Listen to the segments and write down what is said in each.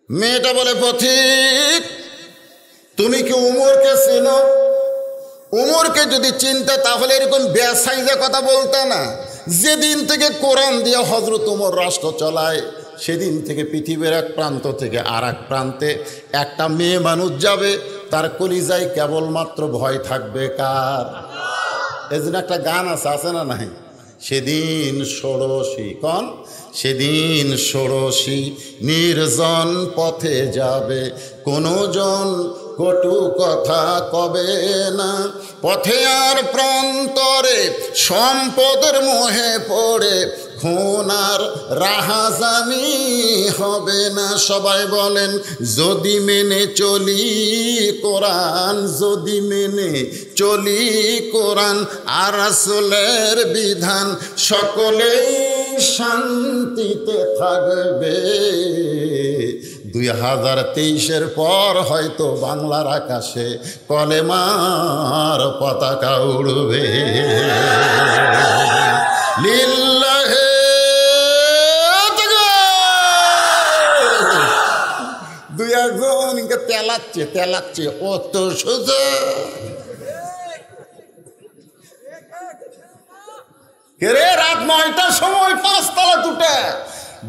মেয়েটা বলে, পথিক তুমি কি উমরকে চেনো? উমরকে যদি চিনতে তাহলে এরকম বেসাইজে কথা বলতে না। যেদিন থেকে কোরআন দিয়ে হযরত উমর রাষ্ট্র চালায়, সেদিন থেকে পৃথিবীর এক প্রান্ত থেকে আর এক প্রান্তে একটা মেয়ে মানুষ যাবে, তার কলিজায় কেবলমাত্র ভয় থাকবে কার? এজন্য একটা গান আছে না নাই? সেদিন ষোড়শী, কন সেদিন ষোড়শী নির্জন পথে যাবে, কোনো জন কটু কথা কবে না, পথে আর প্রান্তরে সম্পদের মোহে পড়ে খুন আর রাহাজানি হবে না। সবাই বলেন, যদি মেনে চলি কোরআন, যদি মেনে চলি কোরআন আর রাসূলের বিধান, সকলেই শান্তিতে থাকবে। 2023-এর পর হয়তো বাংলার আকাশে কলেমার পতাকা উড়বে। লিল্লাহে দুই একজনকে তেলাচ্ছে অত সোজা। রে রাত 9টার সময় 5 তলা দুটা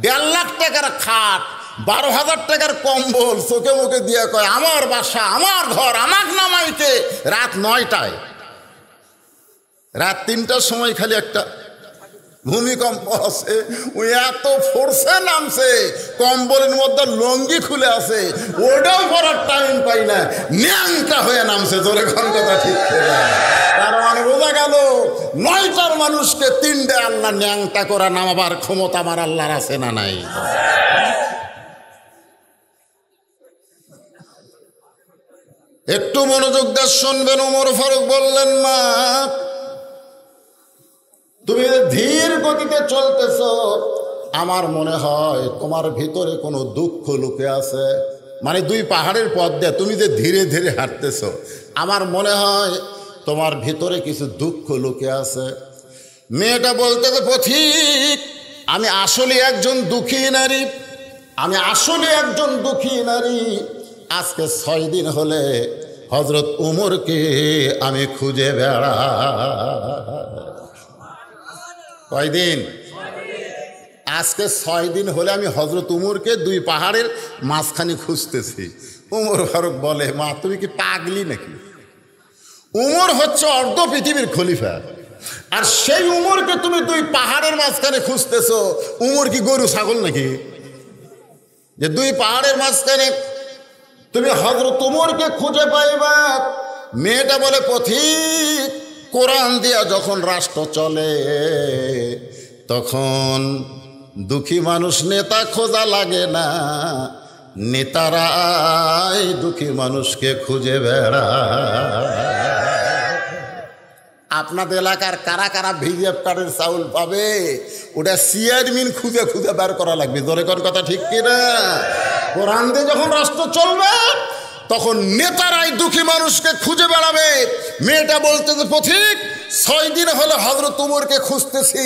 1.5 লাখ টাকার খাট, 12,000 টাকার কম্বল চোখে মুখে দিয়ে কয়, আমার বাসা, আমার ঘর, আমাকে নামাইতে। রাত 9টায়, রাত 3টার সময় খালি একটা ভূমিকম্প আছে, ওই এত ফোর্সে নামছে, কম্বলের মধ্যে লঙ্গি খুলে আছে, ওটাও করার টাইম পাই না, ন্যাংটা হয়ে নামছে। জোরে কোন কথা ঠিক? তার মানে বোঝা গেল 9টার মানুষকে 3টে আল্লাহ ন্যাংটা করা নামাবার ক্ষমতা আমার আল্লাহর আছে না নাই? একটু মনোযোগ দিয়ে শুনবেন। ওমর ফারুক বললেন, মা তুমি ধীর গতিতে চলতেছ, আমার মনে হয় তোমার ভিতরে কোনো দুঃখ লুকে আছে। মানে 2 পাহাড়ের পথ দিয়ে তুমি যে ধীরে ধীরে হাঁটতেছ, আমার মনে হয় তোমার ভিতরে কিছু দুঃখ লুকে আছে। মেয়েটা বলতেছে, পথিক আমি আসলে একজন দুঃখী নারী, আমি আসলে একজন দুঃখী নারী। আজকে 6 দিন হলে হযরত উমরকে আমি খুঁজে বেড়াই। কয়দিন? আজকে 6 দিন হলে আমি হযরত উমরকে 2 পাহাড়ের মাঝখানে খুঁজতেছি। উমর ফারুক বলে, মা তুমি কি পাগলি নাকি? উমর হচ্ছে অর্ধ পৃথিবীর খলিফা, আর সেই উমরকে তুমি 2 পাহাড়ের মাঝখানে খুঁজতেছো। উমর কি গরু ছাগল নাকি যে 2 পাহাড়ের মাঝখানে তুমি হযরত উমরকে খুঁজে পাইবা? মেয়েটা বলে, পথিক কোরআন দিয়া যখন রাষ্ট্র চলে, তখন দুঃখী মানুষ নেতা খোঁজা লাগে না, নেতারাই দুঃখী মানুষকে খুঁজে বেড়ায়। আপনাদের এলাকার কারা কারা ভিজিএফ কার্ডের চাউল পাবে, ওটা চেয়ারম্যান খুঁজে খুঁজে বের করা লাগবে। জোরে কোন কথা ঠিক কিনা? কোরআন দিয়ে যখন রাষ্ট্র চলবে, তখন নেতারাই দুঃখী মানুষকে খুঁজে বেড়াবে। মেয়েটা বলতেছে, পথিক 6 দিন হলে হযরত উমরকে খুঁজতেছি,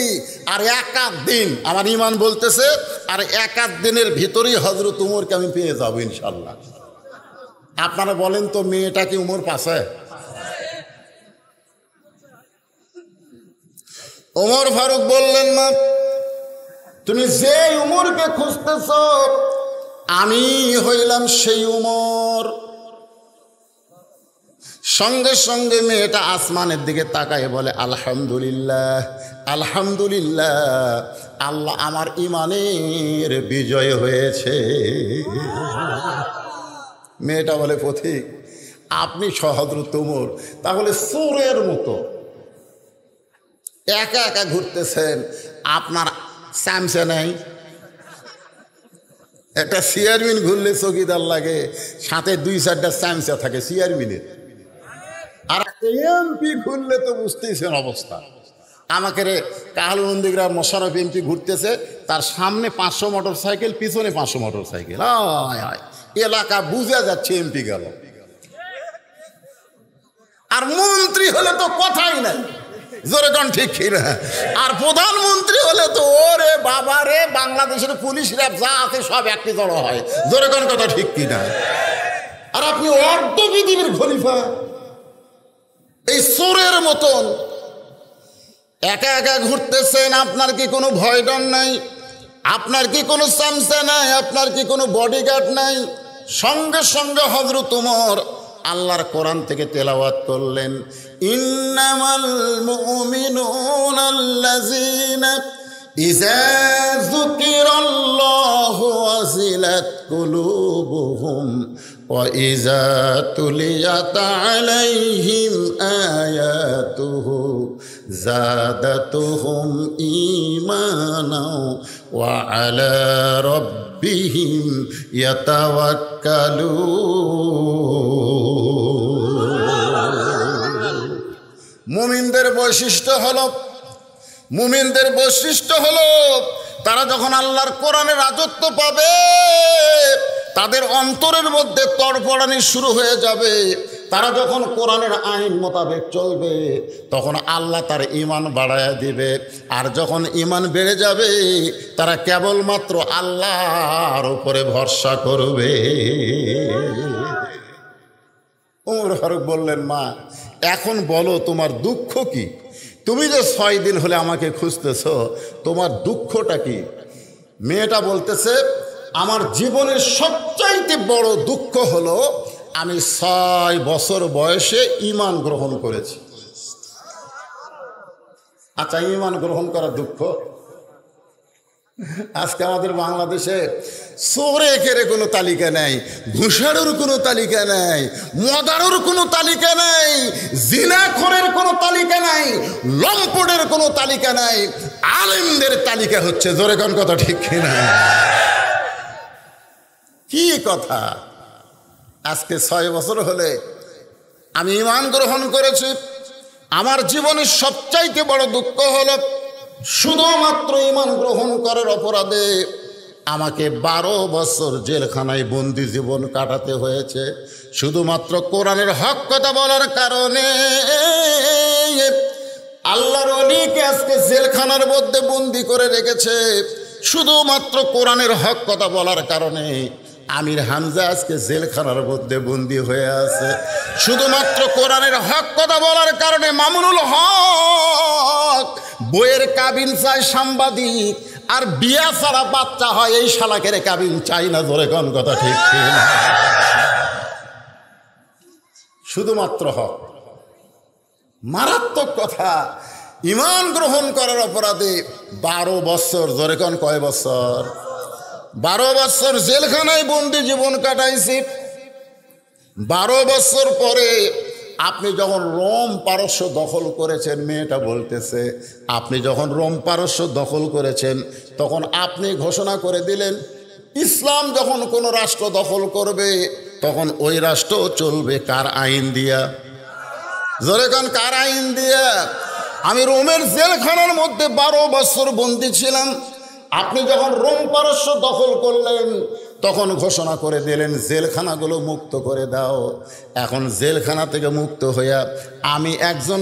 আর 1 দিন, আমার ইমান বলতেছে, আর 1 দিনের ভিতরেই হযরত উমরকে আমি পেয়ে যাবো ইনশাল্লাহ। আপনারা বলেন তো, মেয়েটা কি উমর পাশে? ওমর ফারুক বললেন, মা তুমি যে উমরকে খুঁজতেছ, আমি হইলাম সেই উমর। সঙ্গে সঙ্গে মেয়েটা আসমানের দিকে তাকায় বলে, আলহামদুলিল্লাহ, আলহামদুলিল্লাহ, আল্লাহ আমার ইমানের বিজয় হয়েছে। মেয়েটা বলে, পথিক আপনি হযরত উমর, তাহলে চোরের মতো একা একা ঘুরতেছেন, আপনার চামচা নাই? একটা চেয়ারম্যান ঘুরলে চকিদার লাগে, সাথে 2-4টা চামচা থাকে চেয়ারম্যানের, আর এমপি ঘুরলে তো বুঝতেছেন অবস্থা। আমাকে রে কাহালুনন্দীগ্রাম মোশাররফ এমপি ঘুরতেছে, তার সামনে 500 মোটরসাইকেল, পিছনে 500 মোটরসাইকেল। এলাকা বুঝে যাচ্ছে এমপি গেল। আর মন্ত্রী হলে তো কথাই নাই, জোরে কোন ঠিক কিনা? আর প্রধানমন্ত্রী হলে তো ওরে বাবা রে, বাংলাদেশের পুলিশ র্যাব যা আছে সব একটি জড়ো হয়। জোরে কোন কথা ঠিক কিনা? আর আপনি অর্ধ পৃথিবীর খলিফা, এই চোরের মতন একা একা ঘুরতেছেন। আপনার কি কোনো ভয় ডর নাই? আপনার কি কোনো চামচা নাই? আপনার কি কোনো বডিগার্ড নাই? সঙ্গে সঙ্গে হযরত ওমর আল্লাহর কোরআন থেকে তেলাওয়াত করলেন, ইন্নামাল মুমিনুনা আল্লাযীনা ইযা যুকিরাল্লাহু ওয়াজিলাত কুলুবুহুম ওয়া ইযা তুলিয়াত আলাইহিম আয়াতুহু যাদাতুহুম ঈমানা ওয়া আলা রাব্বিহিম ইয়াতাওয়াক্কালুন। মুমিনদের বৈশিষ্ট্য হলো তারা যখন আল্লাহর কোরআনের রাজত্ব পাবে, তাদের অন্তরের মধ্যে তড়পড়ানি শুরু হয়ে যাবে। তারা যখন কোরআনের আইন মোতাবেক চলবে, তখন আল্লাহ তার ঈমান বাড়ায়া দিবে। আর যখন ঈমান বেড়ে যাবে, তারা কেবলমাত্র আল্লাহর উপরে ভরসা করবে। ওমর ফারুক বললেন, মা এখন বলো তোমার দুঃখ কি? তুমি যে 6 দিন হলে আমাকে খুঁজতেছ, তোমার দুঃখটা কি? মেয়েটা বলতেছে, আমার জীবনের সবচাইতে বড় দুঃখ হলো আমি 6 বছর বয়সে ঈমান গ্রহণ করেছি। আচ্ছা, ঈমান গ্রহণ করার দুঃখ? আজকে আমাদের বাংলাদেশে চোরেকের কোনো তালিকা নাই, ঘুষারোর কোনো তালিকা নাই, মদারোর কোনো তালিকা নাই, জিনাখোরের কোনো তালিকা নাই, লম্পটের কোনো তালিকা নাই, আলেমদের তালিকা হচ্ছে। জোরে কোন কথা ঠিক কিনা? কি কথা? আজকে 6 বছর হলে আমি ঈমান গ্রহণ করেছি। আমার জীবনের সবচাইতে বড় দুঃখ হলো শুধুমাত্র ঈমান গ্রহণ করার অপরাধে আমাকে 12 বছর জেলখানায় বন্দি জীবন কাটাতে হয়েছে। শুধুমাত্র কোরআনের হক কথা বলার কারণে আল্লাহর ওলিকে আজকে জেলখানার মধ্যে বন্দি করে রেখেছে। শুধুমাত্র কোরআনের হক কথা বলার কারণে আমির হামজা আজকে জেলখানার মধ্যে বন্দি হয়ে আছে। শুধুমাত্র কোরআনের হক কথা বলার কারণে মামুনুল হক বইয়ের কাবিন চায় সাংবাদিক, আর বিয়া ছাড়া বাচ্চা হয় এই শালাকের কাবিন চাই না। ধরে কোন কথা ঠিক কিনা? শুধুমাত্র হক। মারাত্মক কথা। ঈমান গ্রহণ করার অপরাধে 12 বছর, ধরে কোন কয় বছর? 12 বছর জেলখানায় বন্দি জীবন কাটাইছি। 12 বছর পরে আপনি যখন রোম পারস্য দখল করেছেন, মেয়েটা বলতেছে, আপনি যখন রোম পারস্য দখল করেছেন, তখন আপনি ঘোষণা করে দিলেন ইসলাম যখন কোনো রাষ্ট্র দখল করবে, তখন ওই রাষ্ট্র চলবে কার আইন দিয়া? জোরে কোন, কার আইন দিয়া? আমি রোমের জেলখানার মধ্যে 12 বছর বন্দি ছিলাম। আপনি যখন রোম পারস্য দখল করলেন, তখন ঘোষণা করে দিলেন জেলখানাগুলো মুক্ত করে দাও। এখন জেলখানা থেকে মুক্ত হইয়া আমি একজন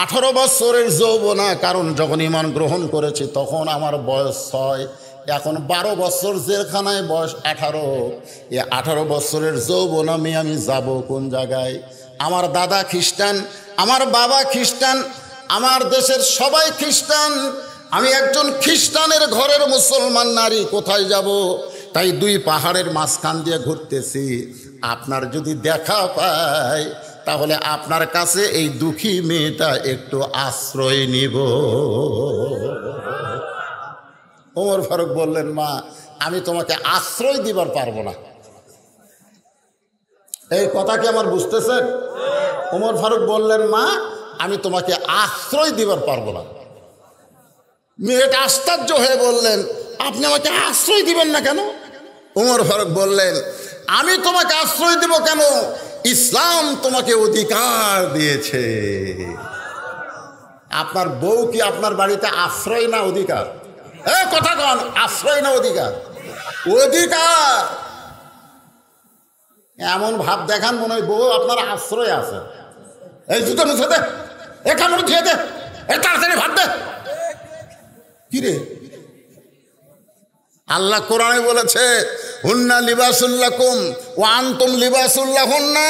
18 বছরের যৌবনা, কারণ যখন ঈমান গ্রহণ করেছি তখন আমার বয়স 6, এখন 12 বছর জেলখানায়, বয়স 18। এই 18 বছরের যৌবনা মেয়ে আমি যাব কোন জায়গায়? আমার দাদা খ্রিস্টান, আমার বাবা খ্রিস্টান, আমার দেশের সবাই খ্রিস্টান, আমি একজন খ্রিস্টানের ঘরের মুসলমান নারী, কোথায় যাব? তাই 2 পাহাড়ের মাঝখান দিয়ে ঘুরতেছি। আপনার যদি দেখা পাই, তাহলে আপনার কাছে এই দুঃখী মেয়েটা একটু আশ্রয় নিব। ওমর ফারুক বললেন, মা আমি তোমাকে আশ্রয় দিবার পারবো না। এই কথা কি আমার বুঝতেছেন? ওমর ফারুক বললেন, মা আমি তোমাকে আশ্রয় দিবার পারবো না। মেয়েটা আশ্চর্য হয়ে বললেন, আপনি আমাকে আশ্রয় দিবেন না কেন? ওমর ফারুক বললেন, আমি তোমাকে আশ্রয় দিব কেন? ইসলাম তোমাকে অধিকার দিয়েছে। আপনার বউ কি আপনার বাড়িতে আশ্রয় না অধিকার? কথা কন, আশ্রয় না অধিকার? অধিকার। এমন ভাব দেখান মনে হয় বউ আপনার আশ্রয় আছে। এই জুতো মুছে দে, এ কামড় খেয়ে দে, তাড়াতাড়ি ভাত দে। কি রে, আল্লাহ কোরআনে বলেছে হুন্না লিবাসুল্লাকুম ওয়া আনতুম লিবাসুল্লাহুন্না।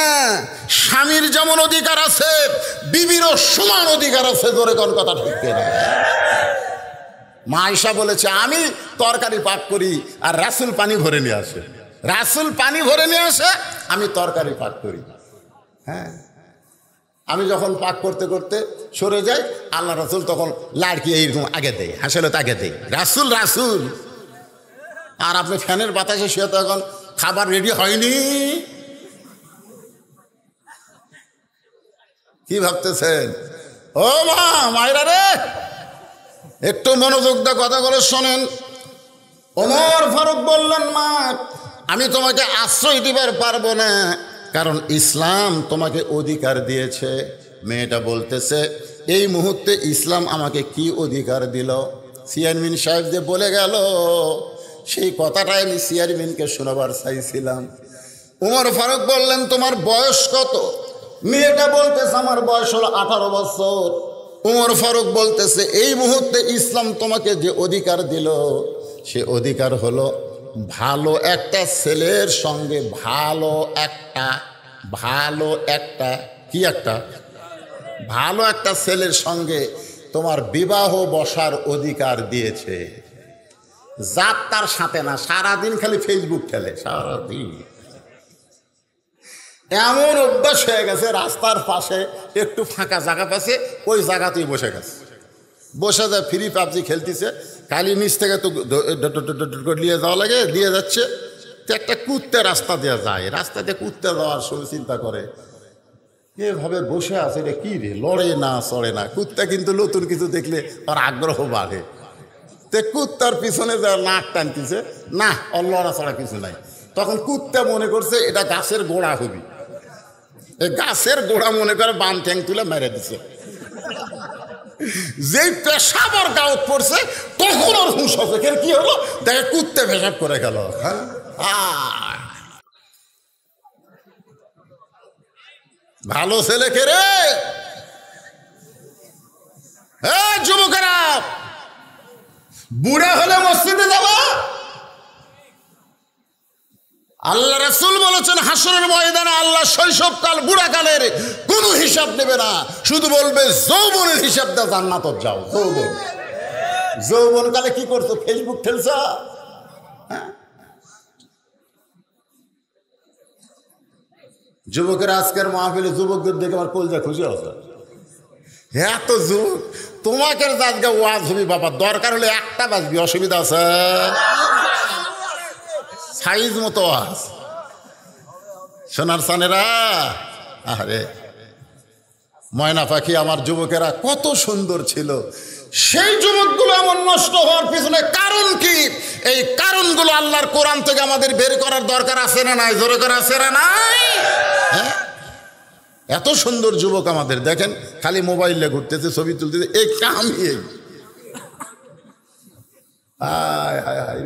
স্বামীর যেমন অধিকার আছে বিবিরও সমান অধিকার আছে। জোরে কোন কথা ঠিক না? মা আয়েশা বলেছে আমি তরকারি পাক করি আর রাসূল পানি ভরে নিয়ে আসে। রাসূল পানি ভরে নিয়ে আসে, আমি তরকারি পাক করি। হ্যাঁ, আমি যখন পাক করতে করতে সরে যাই, আল্লাহ রাসূল তখন লাড়কি এইরকম আগে দেয়, হাসলে আগে দেয়, রাসূল রাসূল। আর আপনি ফ্যানের বাতাসে শুয়ে তো এখন খাবার রেডি হয়নি। কি ভাবতেছেন? ও মা, মায়েরা রে, একটু মনোযোগ দিয়ে কথাগুলো শোনেন। ওমর ফারুক বললেন, মা আমি তোমাকে আশ্রয় দিবার পারবো না, কারণ ইসলাম তোমাকে অধিকার দিয়েছে। মেয়েটা বলতেছে এই মুহূর্তে ইসলাম আমাকে কি অধিকার দিল? চেয়ারম্যান সাহেব যে বলে গেল সেই কথাটাই আমি চেয়ারম্যানকে শোনাবার চাইছিলাম। ওমর ফারুক বললেন তোমার বয়স কত? মেয়েটা বলতেছে আমার বয়স হলো 18 বছর। ওমর ফারুক বলতেছে এই মুহূর্তে ইসলাম তোমাকে যে অধিকার দিল সে অধিকার হলো ভালো একটা ছেলের সঙ্গে ভালো একটা ছেলের সঙ্গে তোমার বিবাহ বসার অধিকার দিয়েছে। জাত তার সাথে না, সারাদিন খালি ফেসবুক খেলে, সারাদিন এমন অভ্যাস হয়ে গেছে রাস্তার পাশে একটু ফাঁকা জায়গা পাশে ওই জায়গাতেই বসে গেছে, বসে যায় ফ্রি পাবজি খেলতেছে। খালি নিচ থেকে তো নিয়ে যাওয়া লাগে, দিয়ে যাচ্ছে তো একটা কুত্তে রাস্তা দেওয়া যায়, রাস্তা দিয়ে কুত্তে যাওয়ার সময় চিন্তা করে এভাবে বসে আছে রে, কি রে, লড়ে না চড়ে না। কুত্তা কিন্তু নতুন কিছু দেখলে ওর আগ্রহ বাড়ে। তে কুত্তার পিছনে যা নাক টানতেছে, না ওর লড়া ছাড়া কিছু নাই। তখন কুত্তা মনে করছে এটা গাছের গোড়া হবি, এই গাছের গোড়া মনে করে বাম ঠ্যাং তুলে মেরে দিছে। যেই পেশাব ওর গাউত পড়ছে তখন ওর হুঁশ হচ্ছে, কি হলো দেখে কুত্তে পেশাব করে গেল। ভালো ছেলে কে রে? যুবকেরা, বুড়া হলে মসজিদে যাবা? আল্লাহ রাসূল বলেছেন হাসরের ময়দানে আল্লাহ শৈশবকাল বুড়াকালের কোনো হিসাব নেবে না, শুধু বলবে যৌবনের হিসাব দা জান্নাতত যাও। যৌবনকালে কি করছো? ফেসবুক ঠেলছ? যুবকের আজকের মাহফিলে যুবকদের দেখে আমার কলজা খুশি হচ্ছে। এত যুবক, তোমাকে আজকে ওয়াজ হবি বাবা, দরকার হলে একটা বাজবি, অসুবিধা আছে? সাইজ মতো ওয়াজ। সোনার সানেরা, আরে ময়না পাখি আমার যুবকেরা কত সুন্দর ছিল। সেই যুবকগুলো এমন নষ্ট হওয়ার পিছনে কারণ কি? এই কারণগুলো আল্লাহর কোরআন থেকে আমাদের বের করার দরকার আছে না নাই? জোরে করে আছে না নাই? এত সুন্দর যুবক আমাদের, দেখেন খালি মোবাইলে ঘুরতেছে, ছবি তুলতেছে, এই কামই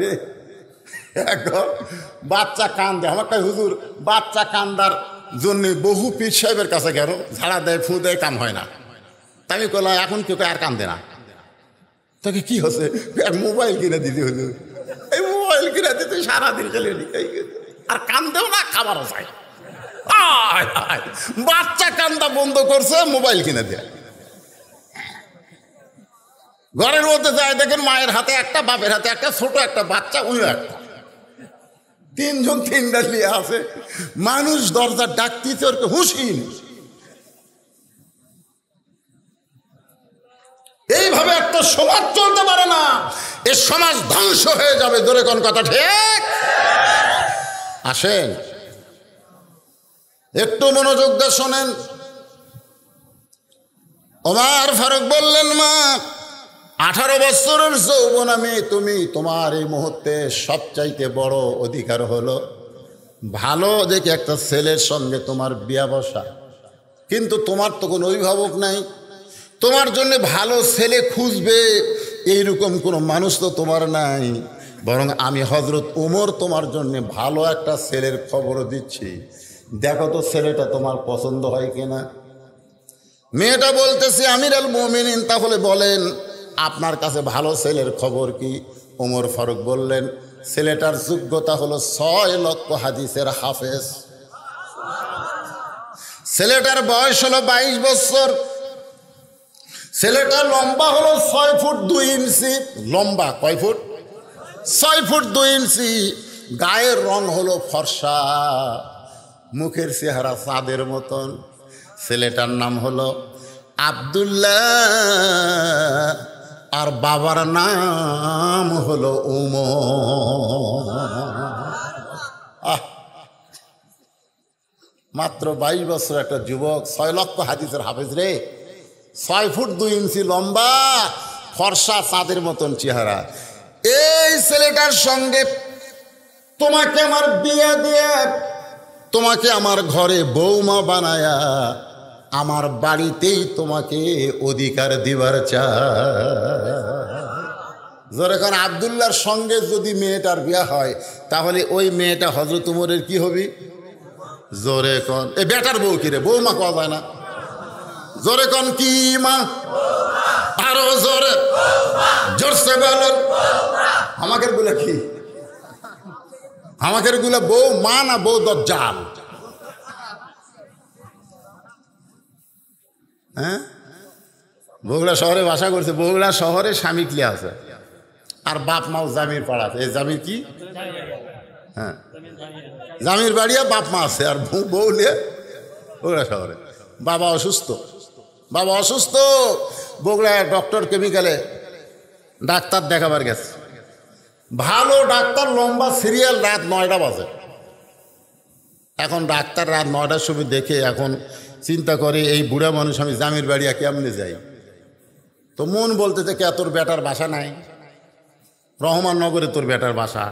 রে। এখন বাচ্চা কান্দে, আমার কাছে হুজুর বাচ্চা কান্দার জন্য বহু পীর সাহেবের কাছে গেল, ঝাড়া দেয়, ফু দেয়, কাম হয় না। তাই আমি কইলাম এখন কেউ আর কান্দে না। তোকে কি হচ্ছে? মোবাইল কিনে দিতে হুজুর, এই মোবাইল কিনে দিতে সারাদিন খেলে আর কান্দেও না, খাবারও চাই। বাচ্চা কান্দা বন্ধ করছে, মোবাইল কিনে দেয়। ঘরের মধ্যে যায় দেখেন মায়ের হাতে একটা, বাপের হাতে একটা, ছোট একটা বাচ্চা, ওই একটা, তিনজন তিনটা নিয়ে আছে। মানুষ দরজার ডাক দিতে ওর হুঁশিন। এইভাবে একটা সমাজ চলতে পারে না, এ সমাজ ধ্বংস হয়ে যাবে। জোরে কোন কথা ঠিক? আসেন একটু মনোযোগ দিয়ে শোনেন। ওমর ফারুক বললেন, মা 18 বছরের যৌবন আমি, তুমি, তোমার এই মুহূর্তে সবচাইতে বড় অধিকার হলো ভালো দেখে একটা ছেলের সঙ্গে তোমার বিয়া বসা। কিন্তু তোমার তো কোনো অভিভাবক নাই, তোমার জন্য ভালো ছেলে খুঁজবে এইরকম কোনো মানুষ তো তোমার নাই। বরং আমি হযরত ওমর তোমার জন্য ভালো একটা ছেলের খবর দিচ্ছি, দেখো তো ছেলেটা তোমার পছন্দ হয় কিনা। মেয়েটা বলতেছে আমিরুল মুমিনিন, তাহলে বলেন আপনার কাছে ভালো ছেলের খবর কি? ওমর ফারুক বললেন, ছেলেটার যোগ্যতা হলো 6 লক্ষ হাদিসের হাফেজ। ছেলেটার বয়স হলো 22 বছর। ছেলেটা লম্বা হলো 6 ফুট 2 ইঞ্চি। লম্বা কয় ফুট? 6 ফুট 2 ইঞ্চি। গায়ের রং হলো ফর্সা, মুখের চেহারা চাঁদের মতন। ছেলেটার নাম হলো আব্দুল্লাহ, আর বাবার নাম হলো উমর। মাত্র 22 বছর একটা যুবক, 6 লক্ষ হাদিসের হাফেজ রে। 6 ফুট 2 ইঞ্চি লম্বা, ফর্সা চাঁদের মতন চেহারা। এই ছেলেটার সঙ্গে তোমাকে আমার বিয়ে দিয়ে, তোমাকে আমার ঘরে বৌমা বানায়া, আমার বাড়িতেই তোমাকে অধিকার দিবার চায়। যখন আব্দুল্লাহর সঙ্গে যদি মেয়েটার বিয়ে হয়, তাহলে ওই মেয়েটা হযরত উমরের কি হবে? জোরে কন, এ বেটার বউ কি রে? বৌমা কওয়া যায় না? জোরে কন কি মা? আরো জোরে, জোরসে বলেন। আমাদের গুলা কি? আমাদের গুলা বউ মা না বউ দজ্জাল? হ্যাঁ, বগুড়া শহরে বাসা করছে। বগুড়া শহরে স্বামী ক্লিয়া আছে, আর বাপ মাও জামির পাড়া আছে। এই জামির কি? হ্যাঁ, জামির বাড়িয়া বাপ মা আছে, আর বউ নিয়ে বগুড়া শহরে। বাবা অসুস্থ, বাবা অসুস্থ। বগুড়া ডক্টর কেমিক্যালে ডাক্তার দেখাবার গেছে। ভালো ডাক্তার, লম্বা সিরিয়াল, রাত 9টা বাজে। এখন ডাক্তার রাত 9টার সময় দেখে এখন চিন্তা করে, এই বুড়া মানুষ আমি জামির বাড়িয়া কেমনে যাই? তো মন বলতেছে, কে তোর বেটার বাসা নাই? রহমাননগরে তোর বেটার বাসা।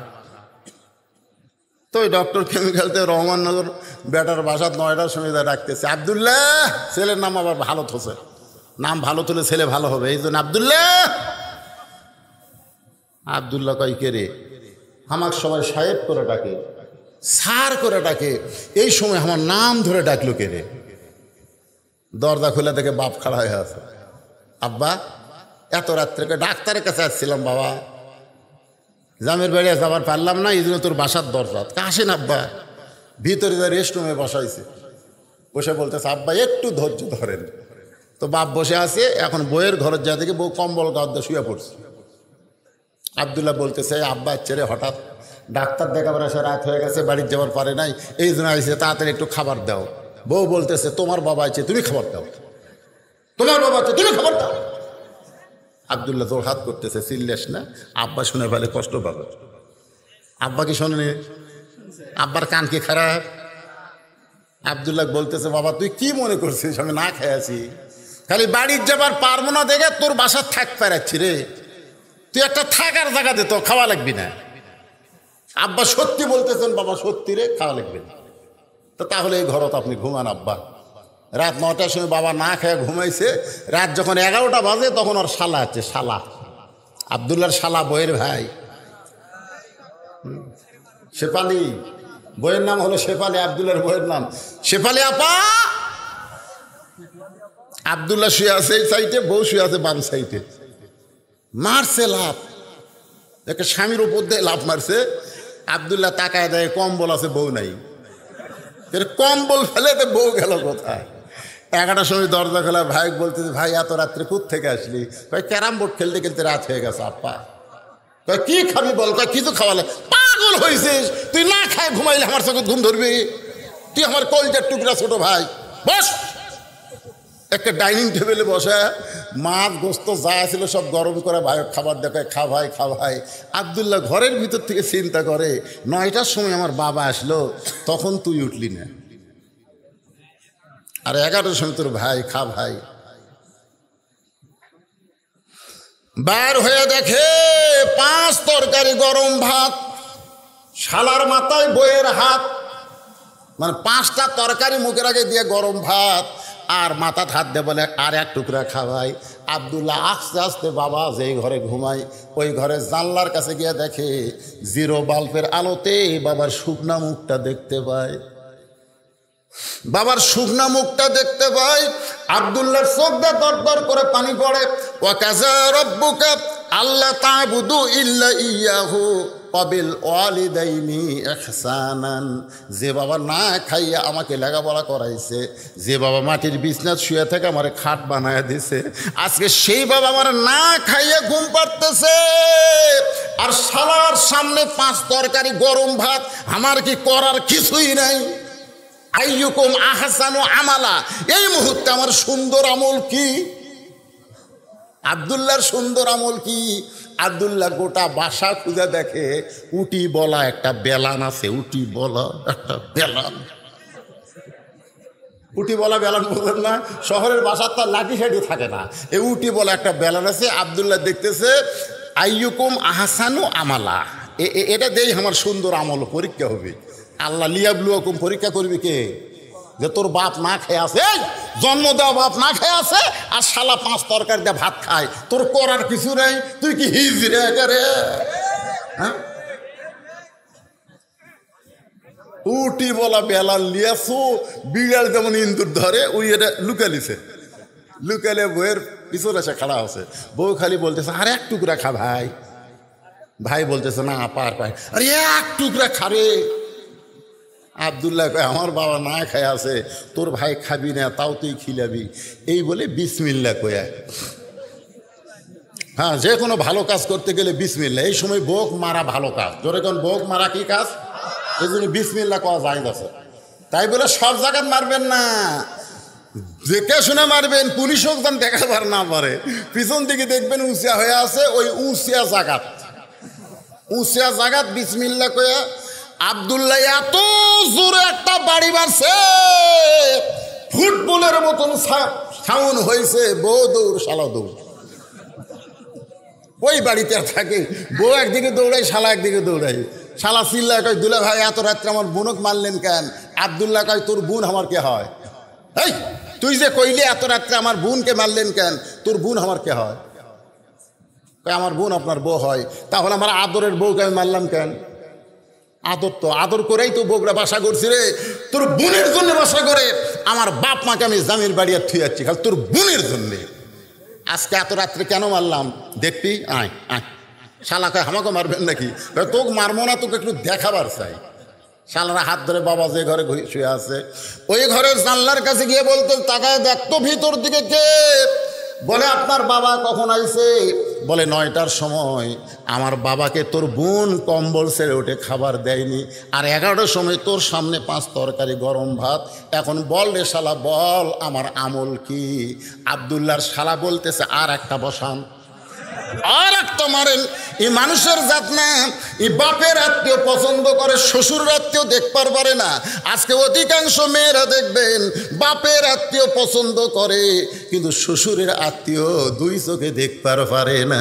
তো ওই ডক্টর কেমিক্যালতে রহমাননগর বেটার বাসা 9টার সময় ডাকতেছে, আব্দুল্লাহ। ছেলের নাম আবার ভালো থোছে, নাম ভালো তুলে ছেলে ভালো হবে, এই জন্য আব্দুল্লাহ। আব্দুল্লাহ কয়, কে রে? আমার সবাই সাহেব করে ডাকে, স্যার করে ডাকে, এই সময় আমার নাম ধরে ডাকলো কে রে? দরজা খুলে দেখে বাপ খাড়া হয়ে আছে। আব্বা, এত রাত্রে? ডাক্তারের কাছে আসছিলাম বাবা, জামের বাড়ি যাবার পারলাম না, এই জন্য তোর বাসার দরজা। আসেন আব্বা। ভিতরে যা রেস্ট রুমে বসাইছে, বসে বলতেছে, আব্বা একটু ধৈর্য ধরেন। তো বাপ বসে আছে। এখন বইয়ের ঘরের যা দেখে বউ কম্বল গাদ্দা শুয়ে পড়ছে। আব্দুল্লাহ বলতেছে, আব্বা ছেড়ে হঠাৎ ডাক্তার দেখাবার আসে, রাত হয়ে গেছে, বাড়ির যাওয়ার পারে নাই, এই জন্য আইসে, তাড়াতাড়ি একটু খাবার দাও। বউ বলতেছে, তোমার বাবা আছে, তুমি খাবার দাও। তোমার বাবা আছে, তুমি খাবার দাও। আব্দুল্লাহ তোর হাত করতেছে, চিল্লাস না, আব্বা শুনে ফেলে কষ্ট পাবে। আব্বা কি শোনেনি? আব্বার কান কি খারাপ? আব্দুল্লাহ বলতেছে, বাবা তুই কি মনে করছিস আমি না খেয়ে আছি? খালি বাড়ির যাবার পারবো না দেখে তোর বাসার থাক পারাচ্ছি রে। তুই একটা থাকার জায়গা দে, তো খাওয়া লাগবি না। আব্বা সত্যি বলতেছেন, বাবা সত্যি রে, খাওয়া লাগবে না। তো তাহলে এই ঘরত আপনি ঘুমান আব্বা। রাত 9টার সময় বাবা না খেয়ে ঘুমাইছে। রাত যখন 11টা বাজে, তখন ওর শালা আছে, শালা আব্দুল্লাহর শালা, বইয়ের ভাই শেফালি। বইয়ের নাম হলো শেফালি, আব্দুল্লাহর বইয়ের নাম শেফালি আপা। আব্দুল্লাহ শুয়ে আছে এই সাইডে, বউ শুয়ে আছে বাম সাইডে। মারছে লাভ, একটা স্বামীর উপর দিয়ে লাভ মারছে। আব্দুল্লাহ তাকায় দেয়, কম্বল আছে, বউ নাই। কম্বল ফেলে তো বউ গেল কোথায়? 11টার সময় দরজা খোলা। ভাই বলতেছে, ভাই এত রাত্রে কোথা থেকে আসলি? ভাই ক্যারাম বোর্ড খেলতে খেলতে রাত হয়ে গেছে আপ্পা। কি খাবি বল? কিছু খাওয়ালে? পাগল হয়েছিস তুই? না খায় ঘুমাইলে আমার চোখে ঘুম ধরবি? তুই আমার কলজার টুকরা ছোট ভাই, বস। একটা ডাইনিং টেবিলে বসে মাছ গোস্ত যা ছিল সব গরম করে ভাই খাবার দেখায়, খা ভাই, খা ভাই। আব্দুল্লাহ ঘরের ভিতর থেকে চিন্তা করে, 9টার সময় আমার বাবা আসলো, তখন তুই উঠলি না, আর 11টার সময় তোর ভাই, খা ভাই। বার হয়ে দেখে 5 তরকারি গরম ভাত, শালার মাথায় বইয়ের হাত, মানে 5টা তরকারি মুখের আগে দিয়ে গরম ভাত, আর মাথা হাত দিয়ে বলে, আর এক টুকরা খাওয়াই। আব্দুল্লাহ আস্তে আস্তে বাবা যেই ঘরে ঘুমায়, ওই ঘরে জানলার কাছে গিয়ে দেখে 0 বাল্বের আলোতে বাবার শুকনা মুখটা দেখতে পায়। বাবার শুকনা মুখটা দেখতে পাই, আব্দুল্লাহর চোখ দিয়ে দরদর করে পানি পড়ে। ওয়া কাযা রাব্বুকা আল্লা তা'বুদু ইল্লা ইয়াহু ওয়া বিল ওয়ালিদাইনি ইহসানান। যে বাবা না খাইয়া আমাকে লেখাপড়া করাইছে, যে বাবা মাটির বিছনাত শুয়ে থেকে আমার খাট বানায় দিছে, আজকে সেই বাবা আমার না খাইয়া ঘুম পাড়তেছে, আর শালার সামনে 5 তরকারি গরম ভাত, আমার কি করার কিছুই নাই। আইয়ুকুম আহসানু আমালা, এই মুহূর্তে আমার সুন্দর আমল কি? আব্দুল্লাহর সুন্দর আমল কি? আব্দুল্লাহ গোটা বাসা খুঁজে দেখে উটি বলা একটা বেলান আছে, উটি বলা একটা বেলান। উটি বলা বেলান বলবেন না, শহরের বাসার তার লাঠি সাঠি থাকে না, এই উটি বলা একটা বেলান আছে। আব্দুল্লাহ দেখতেছে আইয়ুকুম আহসানু আমালা, এটা দেই আমার সুন্দর আমল পরীক্ষা হবে। আল্লাহ লিয়াবলুয়াকুম, পরীক্ষা করবি কে? যে তোর বাপ না খেয়ে আছে, জন্ম দেওয়া বাপ না খেয়ে আছে, আর শালা 5 তরকারি দিয়ে ভাত খায়, তোর করার কিছু নাই, তুই কি হিজড়ে করে? হ্যাঁ, উটি বলা বেলাল লিয়াছো, বিড়াল যেমন ইন্দুর ধরে, ওই এটা লুকালিছে, লুকালে বউয়ের পিছনে এসে খাড়া আছে। বউ খালি বলতেছে আরে এক টুকরা খা ভাই, ভাই বলতেছে না পার পায়, আরে এক টুকরা খাবে। আব্দুল্লাহ কয় আমার বাবা না খায় আছে, তোর ভাই খাবি না তাও তুই খিলাবি, এই বলে বিসমিল্লাহ কয়া। হ্যাঁ, যে কোনো ভালো কাজ করতে গেলে বিসমিল্লাহ। এই সময় বোক মারা ভালো কাজ, জোরে কোন বোক মারা কি কাজ? এই জন্য বিসমিল্লাহ কওয়া জায়েজ আছে। তাই বলে সব জায়গায় মারবেন না, দেখে শুনে মারবেন, পুলিশ হোক যেন দেখাবার না পারে। পিছন দিকে দেখবেন উঁচিয়া হয়ে আছে, ওই উঁচিয়া জাগাত বিসমিল্লাহ কয়া। আব্দুল্লাহ এত জোরে একটা বাড়ি মারছে, ফুটবলের মতন সাউন্ড হয়েছে, বউ দৌড় শালা দৌড়। ওই বাড়িতে থাকে, বউ একদিকে দৌড়াই, শালা একদিকে দৌড়াই। শালা চিল্লায় কয় দুলা ভাই এত রাত্রে আমার বোনক মারলেন কেন? আব্দুল্লাহ কয় তোর বোন আমার কে হয়? এই তুই যে কইলে এত রাত্রে আমার বোনকে মারলেন কেন, তোর বোন আমার কে হয়? আমার বোন আপনার বউ হয়, তাহলে আমার আদরের বউকে আমি মারলাম কেন? আদর তো আদর করেই তো বউরা বাসা করছি রে, তোর বোনের জন্য বাসা করে আমার বাপ মাকে আমি জামির বাড়ি আর থুয়ে যাচ্ছি, খালি তোর বোনের জন্যে। আজকে এত রাত্রে কেন মারলাম দেখবি? আয় আয়। শালা কয় আমাকে মারবেন নাকি? তোকে মারবো না, তোকে একটু দেখাবার চাই। শালারা হাত ধরে বাবা যে ঘরে শুয়ে আছে, ওই ঘরের জানলার কাছে গিয়ে বলতে তাকায় দেখতো ভিতর দিকে কে। বলে আপনার বাবা কখন আইছে? বলে 9টার সময়। আমার বাবাকে তোর বোন কম্বল ছেড়ে উঠে খাবার দেয়নি, আর 11টার সময় তোর সামনে 5 তরকারি গরম ভাত। এখন বল রে শালা, বল আমার আমল কি? আব্দুল্লাহর শালা বলতেছে আর একটা বসান, আর একটা মারেন। এই মানুষের জাত না, এই বাপের আত্মীয় পছন্দ করে, শ্বশুর আত্মীয় দেখবার পারে না। আজকে অধিকাংশ মেয়েরা দেখবেন বাপের আত্মীয় পছন্দ করে, কিন্তু শ্বশুরের আত্মীয় 2 চোখে দেখবার পারে না।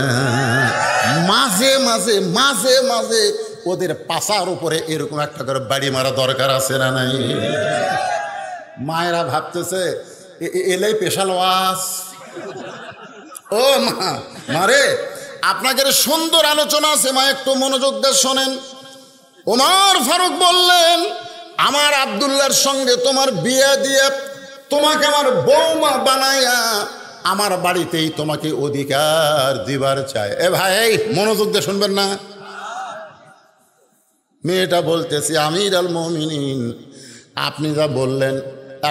মাঝে মাঝে মাঝে মাঝে ওদের পাশার উপরে এরকম একটা করে বাড়ি মারা দরকার আছে না নাই? মায়েরা ভাবতেছে এলাই স্পেশাল ওয়াজ। ও মা, মারে আপনাদের সুন্দর আলোচনা আছে মা, একটু মনোযোগ দিয়ে শোনেন। ওমর ফারুক বললেন আমার আব্দুল্লাহর সঙ্গে তোমার বিয়ে দিয়ে তোমাকে আমার বৌমা বানাইয়া আমার বাড়িতেই তোমাকে অধিকার দিবার চাই। এ ভাই মনোযোগ দিয়ে শুনবেন না? মেয়েটা বলতেছি আমিরুল মুমিনিন, আপনি যা বললেন